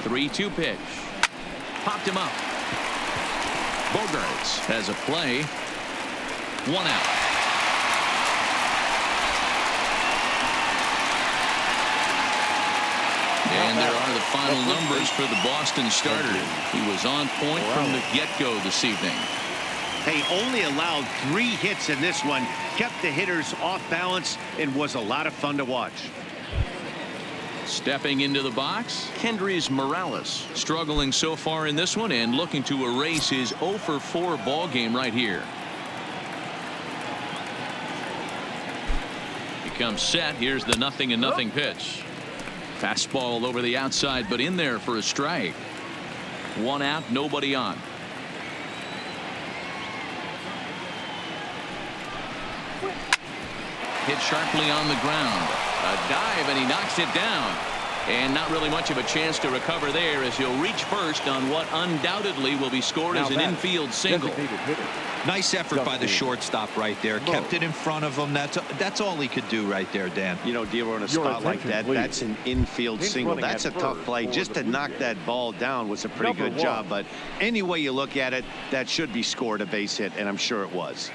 Three-two pitch. Popped him up. Bogarts has a play. 1 out. And there are the final numbers for the Boston starter. He was on point from the get-go this evening. Hey, only allowed 3 hits in this one, kept the hitters off balance, and was a lot of fun to watch. Stepping into the box, Kendrys Morales, struggling so far in this one and looking to erase his 0-for-4 ball game right here. He comes set. Here's the 0-0 pitch. Fastball over the outside, but in there for a strike. 1 out, nobody on. Hit sharply on the ground. A dive, and he knocks it down. And not really much of a chance to recover there, as he'll reach first on what undoubtedly will be scored as an infield single. Nice effort by the shortstop right there. Kept it in front of him. That's all he could do right there, Dan. You know, Dealer, on a spot like that, that's an infield single. That's a tough play. Just to knock that ball down was a pretty good job. But any way you look at it, that should be scored a base hit, and I'm sure it was.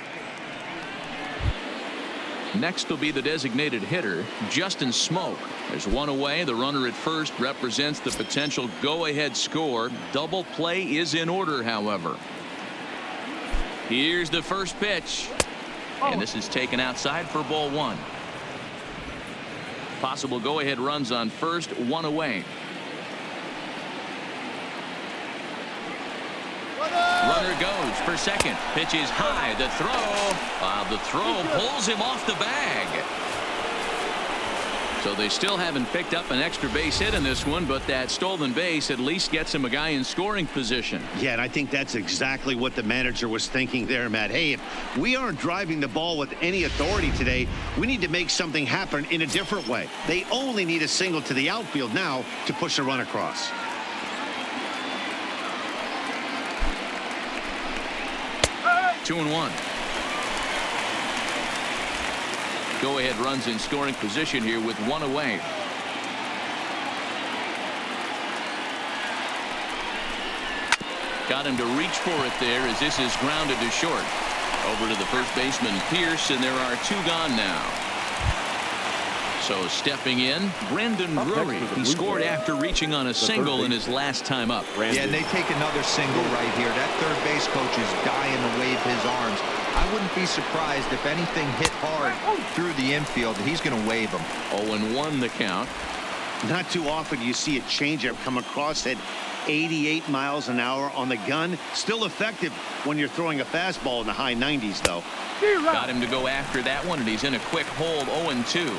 Next will be the designated hitter, Justin Smoke. There's 1 away. The runner at first represents the potential go-ahead score. Double play is in order, however. Here's the first pitch. And this is taken outside for ball 1. Possible go-ahead runs on first, 1 away. Runner goes for second. Pitch is high. The throw. The throw pulls him off the bag. So they still haven't picked up an extra base hit in this one, but that stolen base at least gets him a guy in scoring position. Yeah, and I think that's exactly what the manager was thinking there, Matt. Hey, if we aren't driving the ball with any authority today, we need to make something happen in a different way. They only need a single to the outfield now to push a run across. Two and 1. Go-ahead runs in scoring position here with 1 away. Got him to reach for it there as this is grounded to short. Over to the first baseman, Pierce, and there are 2 gone now. So stepping in, Brandon Drury. He scored after reaching on a single in his last time up. Yeah, and they take another single right here. That third base coach is dying to wave his arms. I wouldn't be surprised if anything hit hard through the infield. He's going to wave them. 0-1 the count. Not too often you see a changeup come across at 88 miles an hour on the gun. Still effective when you're throwing a fastball in the high 90s, though. Got him to go after that one, and he's in a quick hold. 0-2.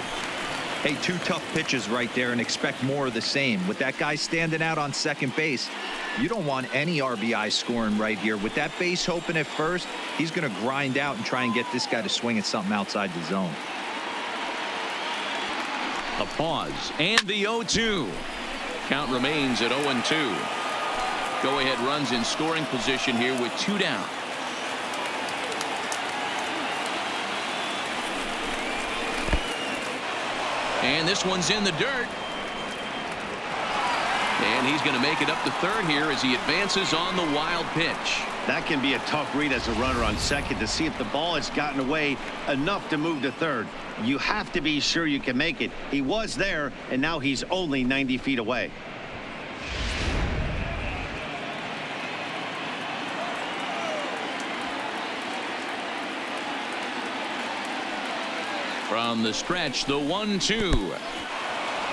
Hey, 2 tough pitches right there, and expect more of the same. With that guy standing out on second base, you don't want any RBI scoring right here. With that base open at first, he's going to grind out and try and get this guy to swing at something outside the zone. A pause, and the 0-2. Count remains at 0-2. Go-ahead runs in scoring position here with 2 down. And this one's in the dirt. And he's going to make it up to third here as he advances on the wild pitch. That can be a tough read as a runner on second to see if the ball has gotten away enough to move to third. You have to be sure you can make it. He was there, and now he's only 90 feet away. From the stretch, the 1-2.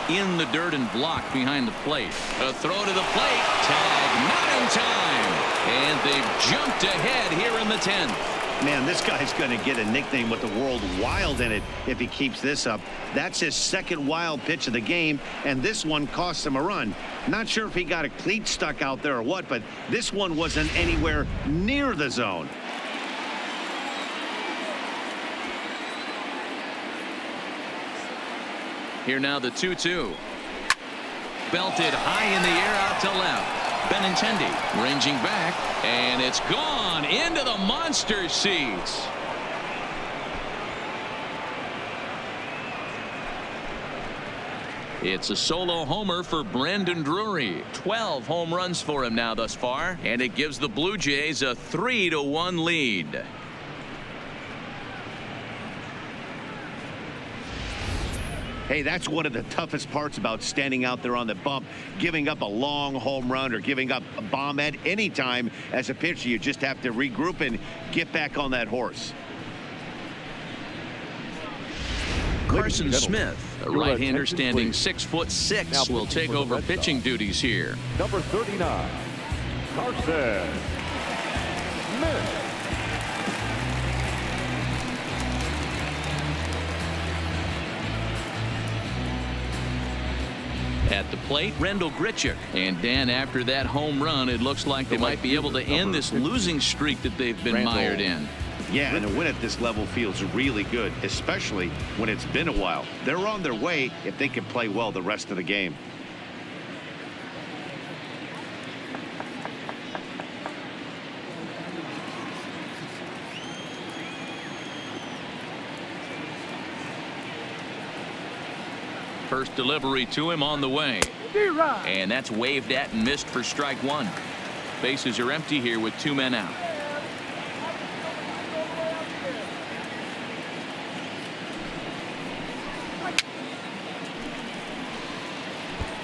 In the dirt and blocked behind the plate. A throw to the plate. Tag not in time. And they've jumped ahead here in the 10th. Man, this guy's going to get a nickname with the World Wild in it if he keeps this up. That's his second wild pitch of the game, and this one cost him a run. Not sure if he got a cleat stuck out there or what, but this one wasn't anywhere near the zone. Here now the 2-2. Belted high in the air out to left. Benintendi ranging back, and it's gone into the monster seats. It's a solo homer for Brandon Drury. 12 home runs for him now thus far, and it gives the Blue Jays a 3-1 lead. Hey, that's one of the toughest parts about standing out there on the bump. Giving up a long home run or giving up a bomb at any time as a pitcher. You just have to regroup and get back on that horse. Carson Smith, a right-hander standing 6'6", will take over pitching duties here. Number 39, Carson Smith. At the plate, Rendell Grichuk. And Dan, after that home run, it looks like they might be able to end this losing streak that they've been mired in. Yeah, and a win at this level feels really good, especially when it's been a while. They're on their way if they can play well the rest of the game. First delivery to him on the way. And that's waved at and missed for strike one. Bases are empty here with 2 men out.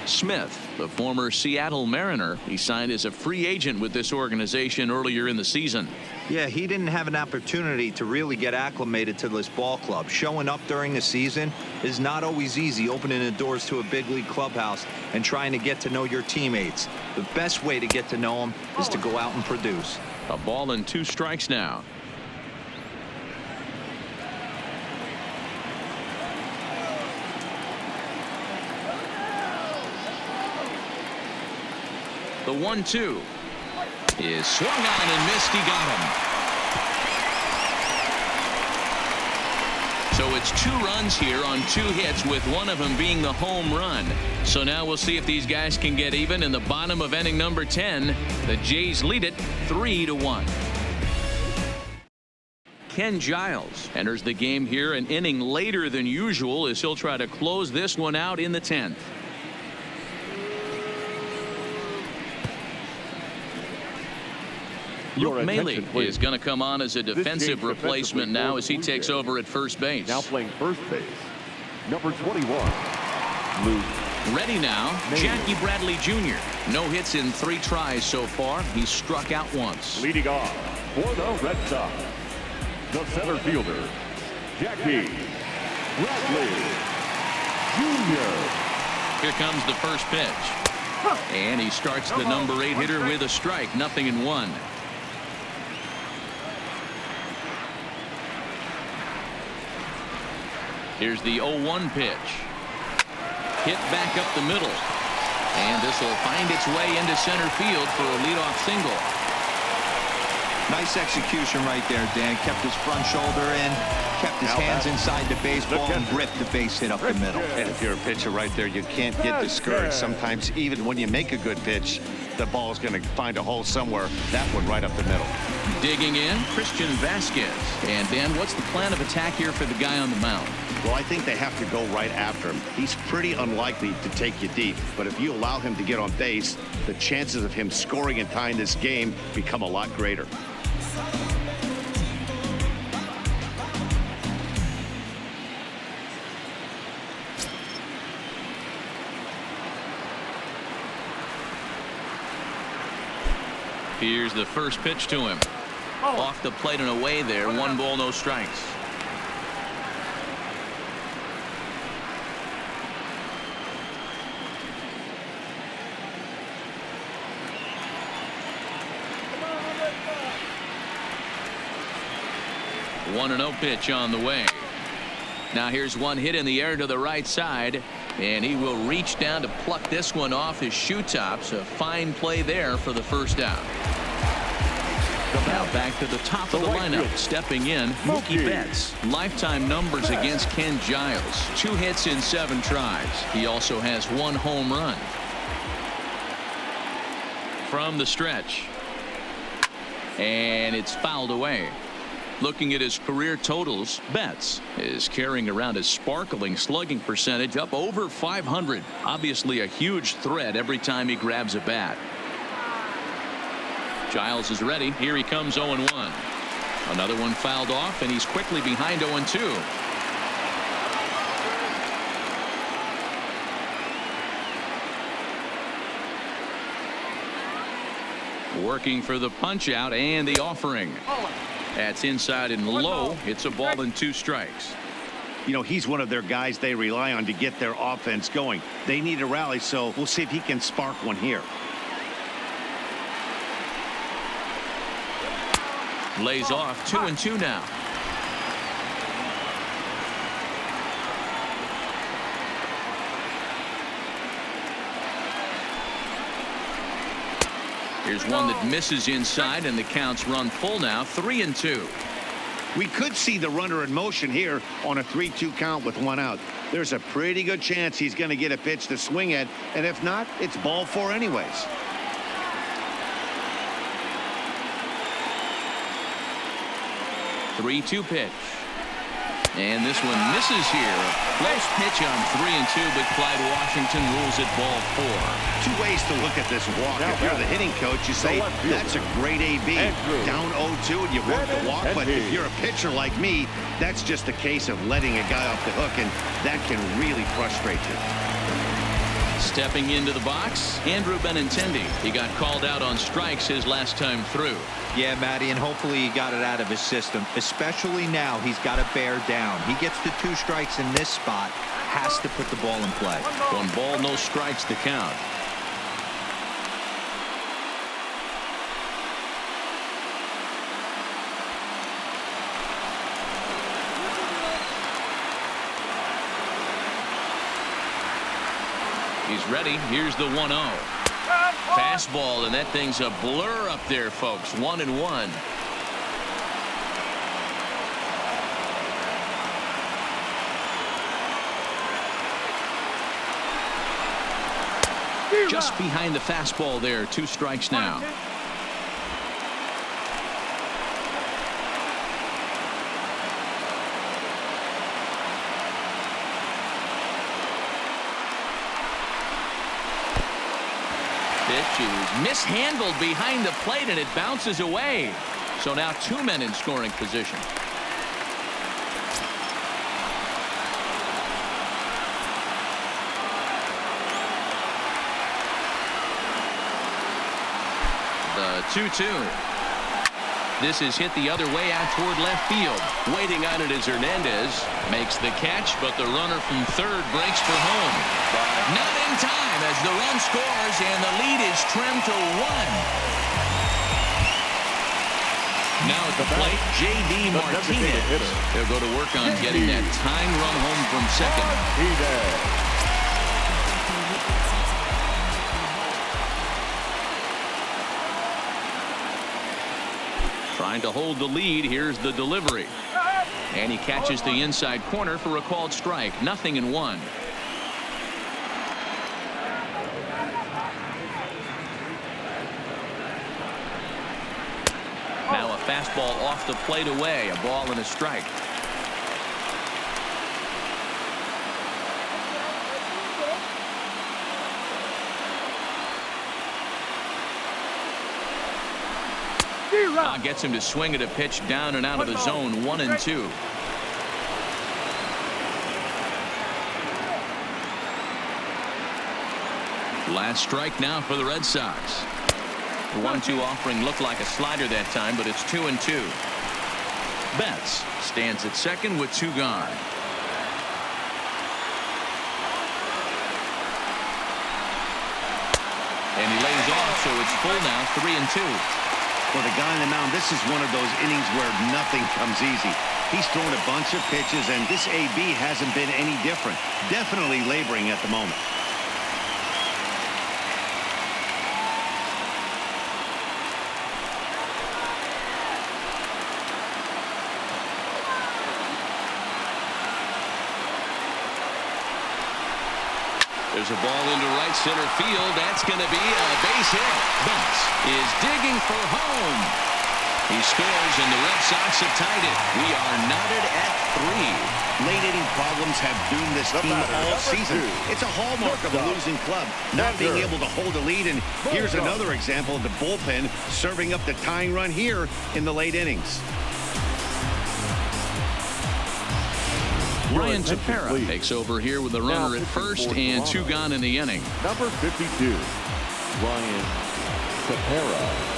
Smith, the former Seattle Mariner, he signed as a free agent with this organization earlier in the season. Yeah, he didn't have an opportunity to really get acclimated to this ball club. Showing up during the season is not always easy, opening the doors to a big league clubhouse and trying to get to know your teammates. The best way to get to know them is to go out and produce. A ball and 2 strikes now. The 1-2 is swung on and missed. He got him. So it's 2 runs here on 2 hits, with one of them being the home run. So now we'll see if these guys can get even in the bottom of inning number 10. The Jays lead it 3-1. Ken Giles enters the game here an inning later than usual as he'll try to close this one out in the 10th. Luke Maile is going to come on as a defensive replacement now as he takes over at first base. Now playing first base, number 21, Luke. Ready now, Jackie Bradley Jr. No hits in 3 tries so far. He's struck out once. Leading off for the Red Sox, the center fielder, Jackie Bradley Jr. Here comes the first pitch. And he starts the number 8 hitter with a strike. 0-1. Here's the 0-1 pitch. Hit back up the middle. And this will find its way into center field for a leadoff single. Nice execution right there, Dan. Kept his front shoulder in, kept his hands inside the baseball, and ripped the base hit up the middle. And if you're a pitcher right there, you can't get discouraged. Sometimes even when you make a good pitch, the ball is going to find a hole somewhere. That one right up the middle. Digging in, Christian Vasquez. And Dan, what's the plan of attack here for the guy on the mound? Well, I think they have to go right after him. He's pretty unlikely to take you deep, but if you allow him to get on base, the chances of him scoring and tying this game become a lot greater. Here's the first pitch to him. Off the plate and away there. 1 ball, no strikes. 1-0 pitch on the way. Now here's one hit in the air to the right side, and he will reach down to pluck this one off his shoe tops. A fine play there for the first out. Now back to the top of the lineup. Stepping in, Mookie Betts. Lifetime numbers against Ken Giles. 2 hits in 7 tries. He also has 1 home run. From the stretch. And it's fouled away. Looking at his career totals, Betts is carrying around a sparkling slugging percentage up over 500. Obviously a huge threat every time he grabs a bat. Giles is ready. Here he comes 0-1. Another one fouled off, and he's quickly behind 0-2. Working for the punch out and the offering. That's inside and low. It's a ball and 2 strikes. You know, he's one of their guys they rely on to get their offense going. They need a rally, so we'll see if he can spark one here. Lays off 2-2 now. Here's one that misses inside, and the count's run full now. 3-2. We could see the runner in motion here on a 3-2 count with 1 out. There's a pretty good chance he's going to get a pitch to swing at, and if not, it's ball 4 anyways. Three-2 pitch. And this one misses here. A close pitch on 3-2, but Clyde Washington rules it ball 4. 2 ways to look at this walk. If you're the hitting coach, you say, that's a great AB. Down 0-2 and you work the walk. But if you're a pitcher like me, that's just a case of letting a guy off the hook, and that can really frustrate you. Stepping into the box, Andrew Benintendi. He got called out on strikes his last time through. Yeah, Matty, and hopefully he got it out of his system. Especially now, he's got to bear down. He gets the 2 strikes in this spot, has to put the ball in play. 1 ball, no strikes to count. He's ready. Here's the 1-0. Fastball, and that thing's a blur up there, folks. 1-1. Just behind the fastball there. 2 strikes now. Pitch is mishandled behind the plate, and it bounces away. So now 2 men in scoring position. The 2-2. This is hit the other way out toward left field. Waiting on it is Hernandez. Makes the catch, but the runner from third breaks for home. Not in time as the run scores, and the lead is trimmed to 1. Now at the plate, J.D. Martinez. They'll go to work on getting that tying run home from second. Trying to hold the lead. Here's the delivery. And he catches the inside corner for a called strike. 0-1. Now a fastball off the plate away. A ball and a strike. Gets him to swing at a pitch down and out of the zone. 1-2. Last strike now for the Red Sox. The 1-2 offering looked like a slider that time, but it's 2-2. Betts stands at second with 2 gone. And he lays off, so it's full now. 3-2. For the guy on the mound, this is one of those innings where nothing comes easy. He's thrown a bunch of pitches, and this AB hasn't been any different. Definitely laboring at the moment. There's a ball into right center field. That's going to be a base hit. Bunce is digging for home. He scores, and the Red Sox have tied it. We are knotted at 3. Late inning problems have doomed this team all season. It's a hallmark of a losing club, not being able to hold a lead. And here's another example of the bullpen serving up the tying run here in the late innings. Ryan Tepera takes over here with a runner at first and 2 gone in the inning. Number 52, Ryan Tepera.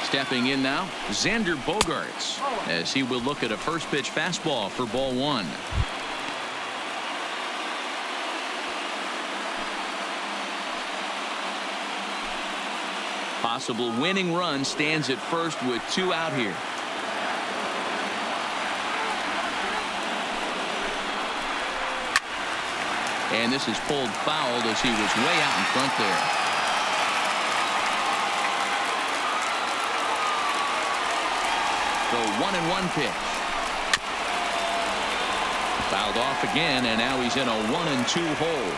Stepping in now, Xander Bogaerts, as he will look at a first pitch fastball for ball 1. Possible winning run stands at first with 2 out here. And this is pulled foul as he was way out in front there. The 1-1 pitch. Fouled off again, and now he's in a 1-2 hole.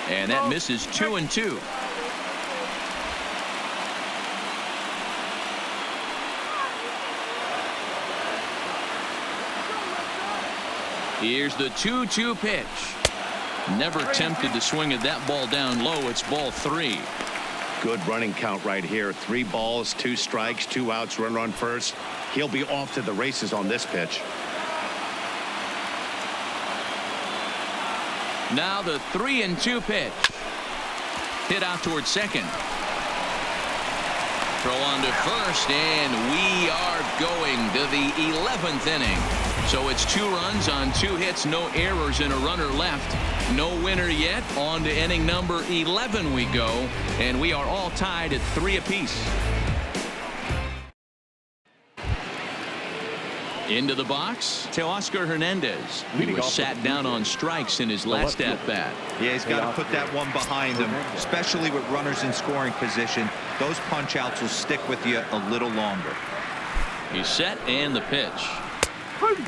And that misses 2-2. Here's the 2-2 pitch. Never tempted to swing at that ball down low. It's ball 3. Good running count right here. 3 balls, 2 strikes, 2 outs, runner on first. He'll be off to the races on this pitch. Now the 3-2 pitch. Hit out towards second. Throw on to first, and we are going to the 11th inning. So it's 2 runs on 2 hits, no errors, and a runner left. No winner yet. On to inning number 11 we go, and we are all tied at 3 apiece. Into the box, Teoscar Hernandez. He was sat down on strikes in his last at-bat. Yeah, he's got to put that one behind him, especially with runners in scoring position. Those punch-outs will stick with you a little longer. He's set, and the pitch.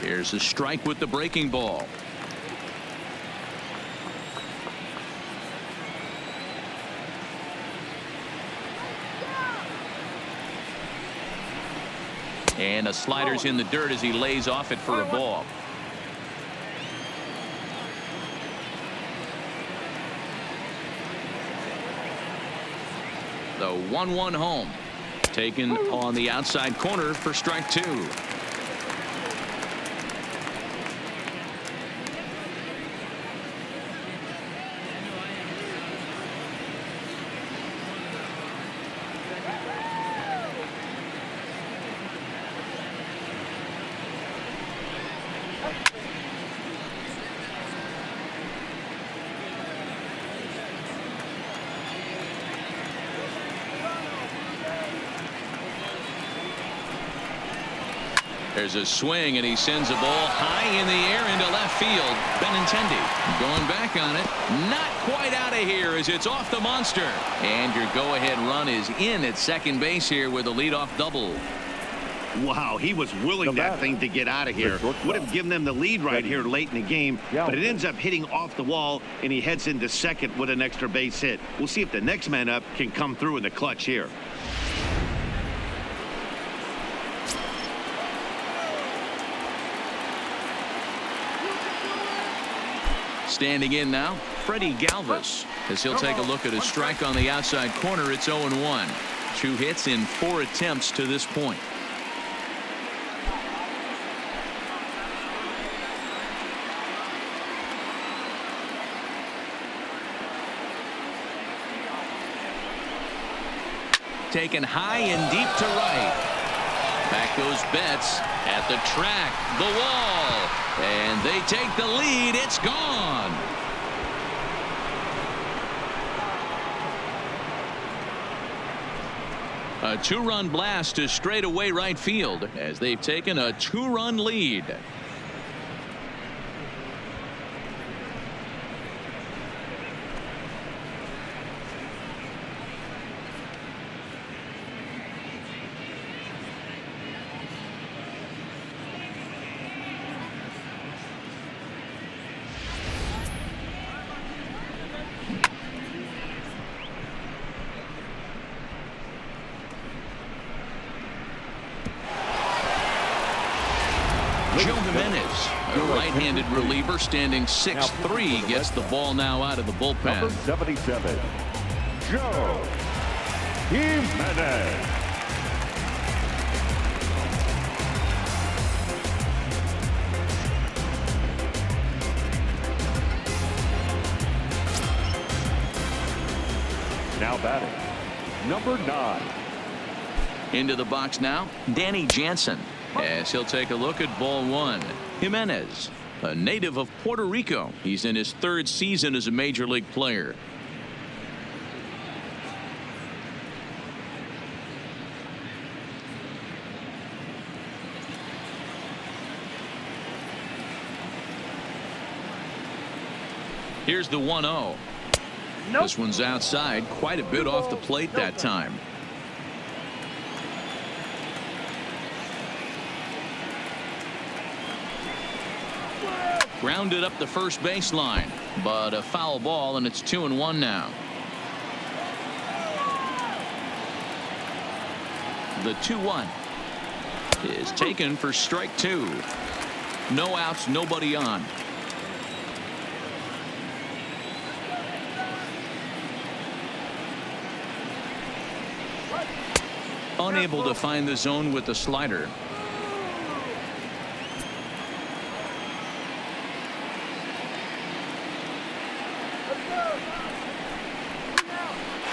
Here's a strike with the breaking ball. And a slider's in the dirt as he lays off it for a ball. The 1-1 home. Taken on the outside corner for strike 2. There's a swing, and he sends a ball high in the air into left field. Benintendi going back on it. Not quite out of here as it's off the monster. And your go-ahead run is in at second base here with a leadoff double. Wow, he was willing that thing to get out of here. Would have given them the lead right here late in the game, but it ends up hitting off the wall, and he heads into second with an extra base hit. We'll see if the next man up can come through in the clutch here. Standing in now, Freddie Galvis, as he'll take a look at a strike on the outside corner. It's 0-1. 2 hits in 4 attempts to this point. taken high and deep to right. Back goes Betts at the track, the wall, and they take the lead. It's gone. A two-run blast to straightaway right field as they've taken a two-run lead. Joe Jimenez, a right-handed reliever standing 6'3", gets the ball now out of the bullpen. Number 77, Joe Jimenez. Now batting, number 9. Into the box now, Danny Jansen. As he'll take a look at ball one. Jimenez, a native of Puerto Rico. He's in his third season as a major league player. Here's the 1-0. This one's outside, quite a bit off the plate that time. Grounded up the first baseline, but a foul ball, and it's 2-1 now. The 2-1 is taken for strike 2. No outs, nobody on. Unable to find the zone with the slider.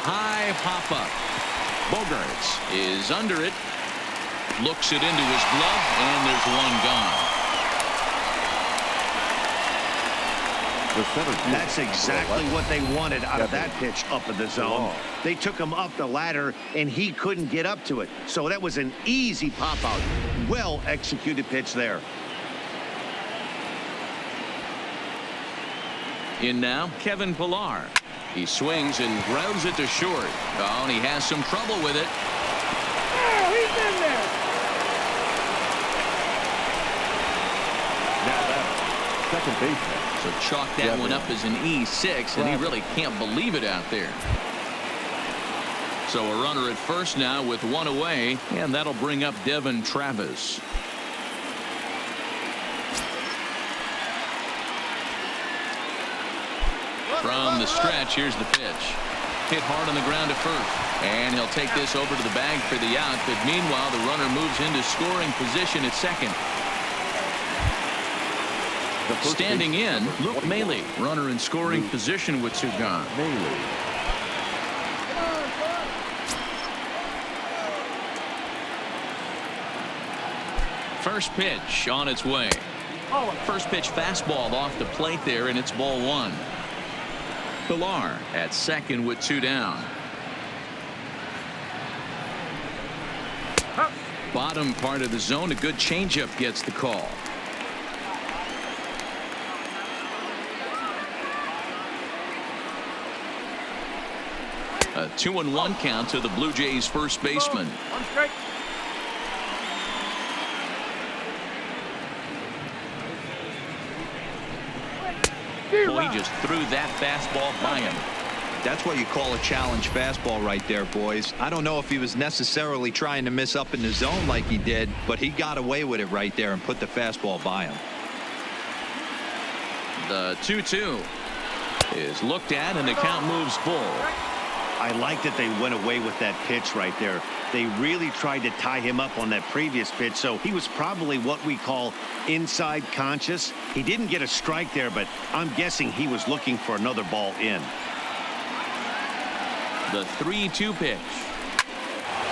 High pop up. Bogarts is under it. Looks it into his glove, and there's one gone. That's exactly what they wanted out of that pitch up in the zone. They took him up the ladder, and he couldn't get up to it. So that was an easy pop out. Well executed pitch there. In now, Kevin Pillar. He swings and grounds it to short. Oh, and he has some trouble with it. Oh, he's in there. Now that second baseman. So chalk that one up as an E6, and he really can't believe it out there. So a runner at first now with one away, and that'll bring up Devin Travis. From the stretch, here's the pitch. Hit hard on the ground to first. And he'll take this over to the bag for the out. But meanwhile, the runner moves into scoring position at second. Standing in, Luke Maile. Runner in scoring position with two gone. First pitch on its way. First pitch fastball off the plate there, and it's ball one. Pillar at second with two down. Bottom part of the zone, a good changeup gets the call. A 2-1 count to the Blue Jays first baseman. Well, he just threw that fastball by him. That's what you call a challenge fastball right there, boys. I don't know if he was necessarily trying to miss up in the zone like he did, but he got away with it right there and put the fastball by him. The 2-2 is looked at, and the count moves full. I like that they went away with that pitch right there. They really tried to tie him up on that previous pitch, so he was probably what we call inside conscious. He didn't get a strike there, but I'm guessing he was looking for another ball in. The 3-2 pitch.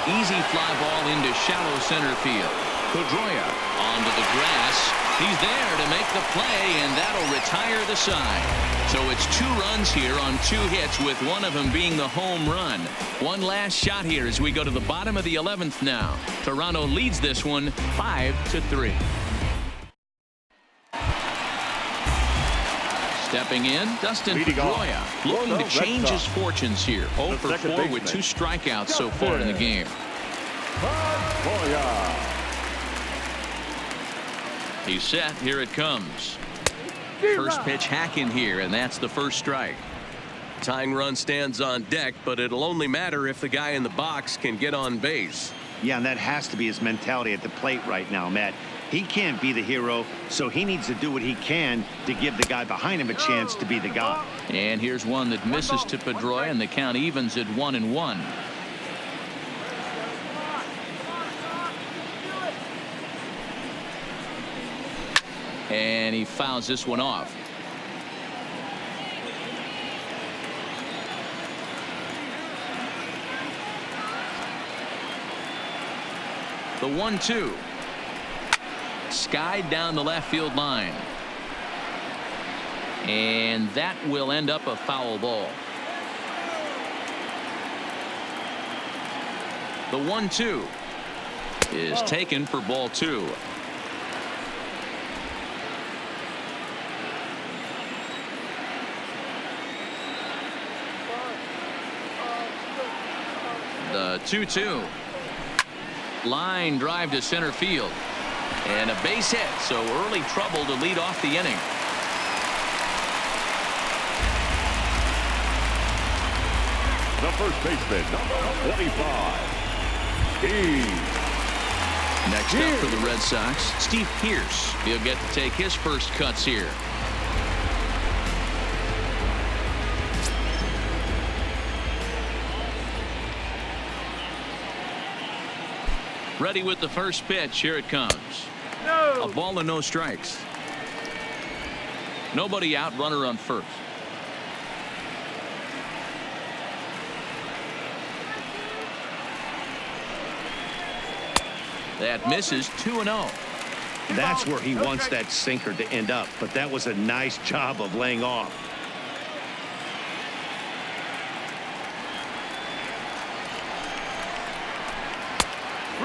Easy fly ball into shallow center field. Pedroia onto the grass. He's there to make the play, and that'll retire the side. So it's 2 runs here on 2 hits, with one of them being the home run. One last shot here as we go to the bottom of the 11th now. Toronto leads this one 5-3. Stepping in, Dustin Pedroia, looking to change his fortunes here. 0 for 4 with 2 strikeouts so far in the game. He's set. Here it comes. First pitch hack in here, and that's the first strike. Tying run stands on deck, but it'll only matter if the guy in the box can get on base. Yeah, and that has to be his mentality at the plate right now, Matt. He can't be the hero, so he needs to do what he can to give the guy behind him a chance to be the guy. And here's one that misses to Pedroia, and the count evens at 1-1. And he fouls this one off. The 1-2. Skied down the left field line. And that will end up a foul ball. The 1-2 is taken for ball 2. The 2-2. Line drive to center field. And a base hit, so early trouble to lead off the inning. The first baseman, number 25, Next up for the Red Sox, Steve Pearce. He'll get to take his first cuts here. Ready with the first pitch. Here it comes. A ball and no strikes. Nobody out, runner on first. That misses. 2-0. That's where he wants that sinker to end up, but that was a nice job of laying off.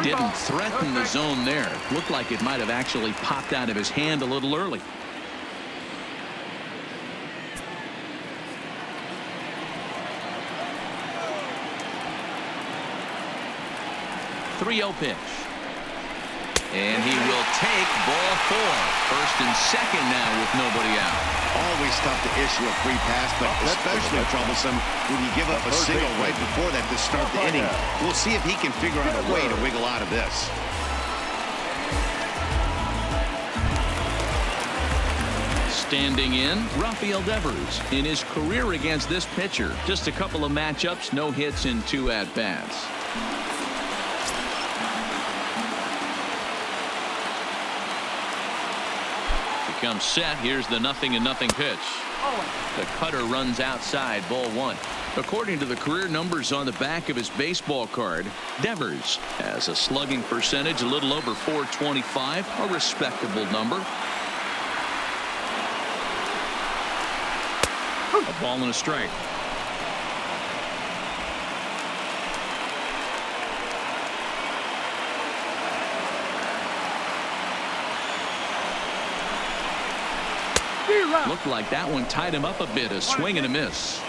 Didn't threaten the zone there. Looked like it might have actually popped out of his hand a little early. .3-0 pitch. And he will take ball 4. First and second now with nobody out. Always tough to issue a free pass, but especially troublesome when you give up a single right before that to start the inning. We'll see if he can figure out a way to wiggle out of this. Standing in, Rafael Devers. In his career against this pitcher, just a couple of matchups, no hits in 2 at-bats. Comes set. Here's the 0-0 pitch. The cutter runs outside. Ball 1. According to the career numbers on the back of his baseball card, Devers has a slugging percentage a little over .425, a respectable number. A ball and a strike. Looked like that one tied him up a bit. A swing and a miss.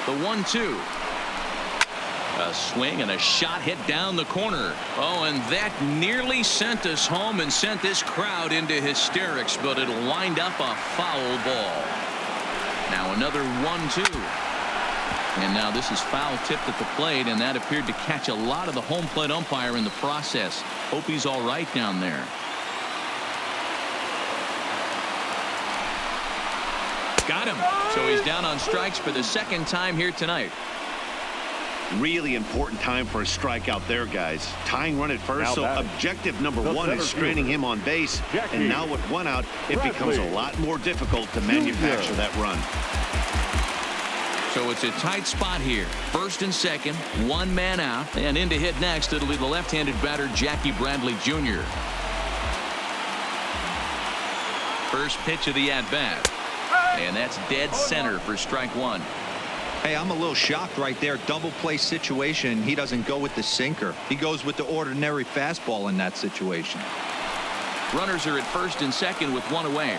The 1-2. A swing and a shot hit down the corner. Oh, and that nearly sent us home and sent this crowd into hysterics, but it'll wind up a foul ball. Now another 1-2. And now this is foul tipped at the plate, and that appeared to catch a lot of the home plate umpire in the process. Hope he's all right down there. Got him. So he's down on strikes for the second time here tonight. Really important time for a strikeout there, guys. Tying run at first, so objective number one is straining him on base. And now with one out, it becomes a lot more difficult to manufacture that run. So it's a tight spot here. First and second, one man out. And in to hit next, it'll be the left-handed batter, Jackie Bradley Jr. First pitch of the at-bat. And that's dead center for strike one. Hey, I'm a little shocked right there. Double play situation. He doesn't go with the sinker. He goes with the ordinary fastball in that situation. Runners are at first and second with one away.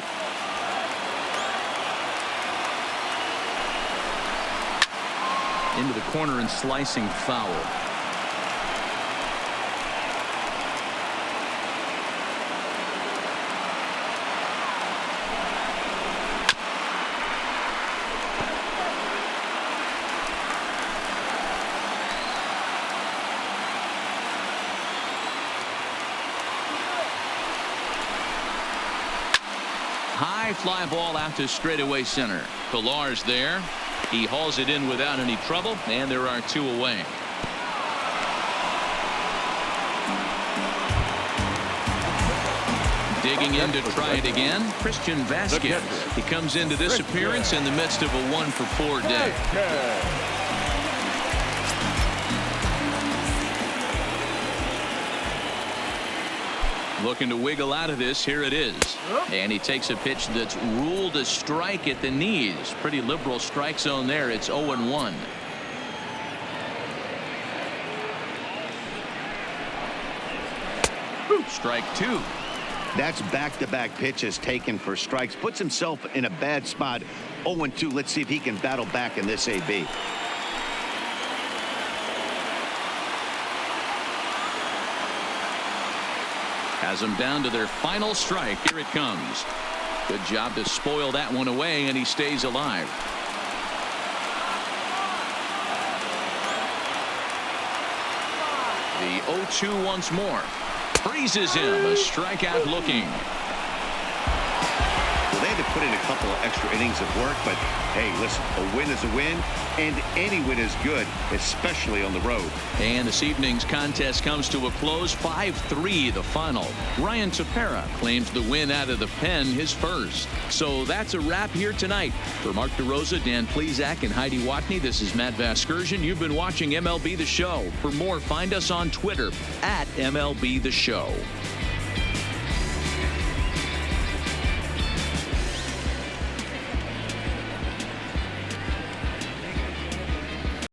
Into the corner and slicing foul. High fly ball out to straightaway center. Pilar's there. He hauls it in without any trouble, and there are two away. Digging in to try it again, Christian Vasquez. He comes into this appearance in the midst of a 1-for-4 day. Looking to wiggle out of this. Here it is. And he takes a pitch that's ruled a strike at the knees. Pretty liberal strike zone there. It's 0-1. Strike two. That's back-to-back pitches taken for strikes. Puts himself in a bad spot. 0-2. Let's see if he can battle back in this AB. Has them down to their final strike. Here it comes. Good job to spoil that one away, and he stays alive. The 0-2 once more. Freezes him. A strikeout looking. Well, they had to put in a couple of extra innings of work, but hey, listen, a win is a win, and any win is good, especially on the road. And this evening's contest comes to a close. 5-3 the final. Ryan Tepera claims the win out of the pen, his first. So that's a wrap here tonight. For Mark DeRosa, Dan Plesac, and Heidi Watney, this is Matt Vasgersian. You've been watching MLB The Show. For more, find us on Twitter @MLB The Show.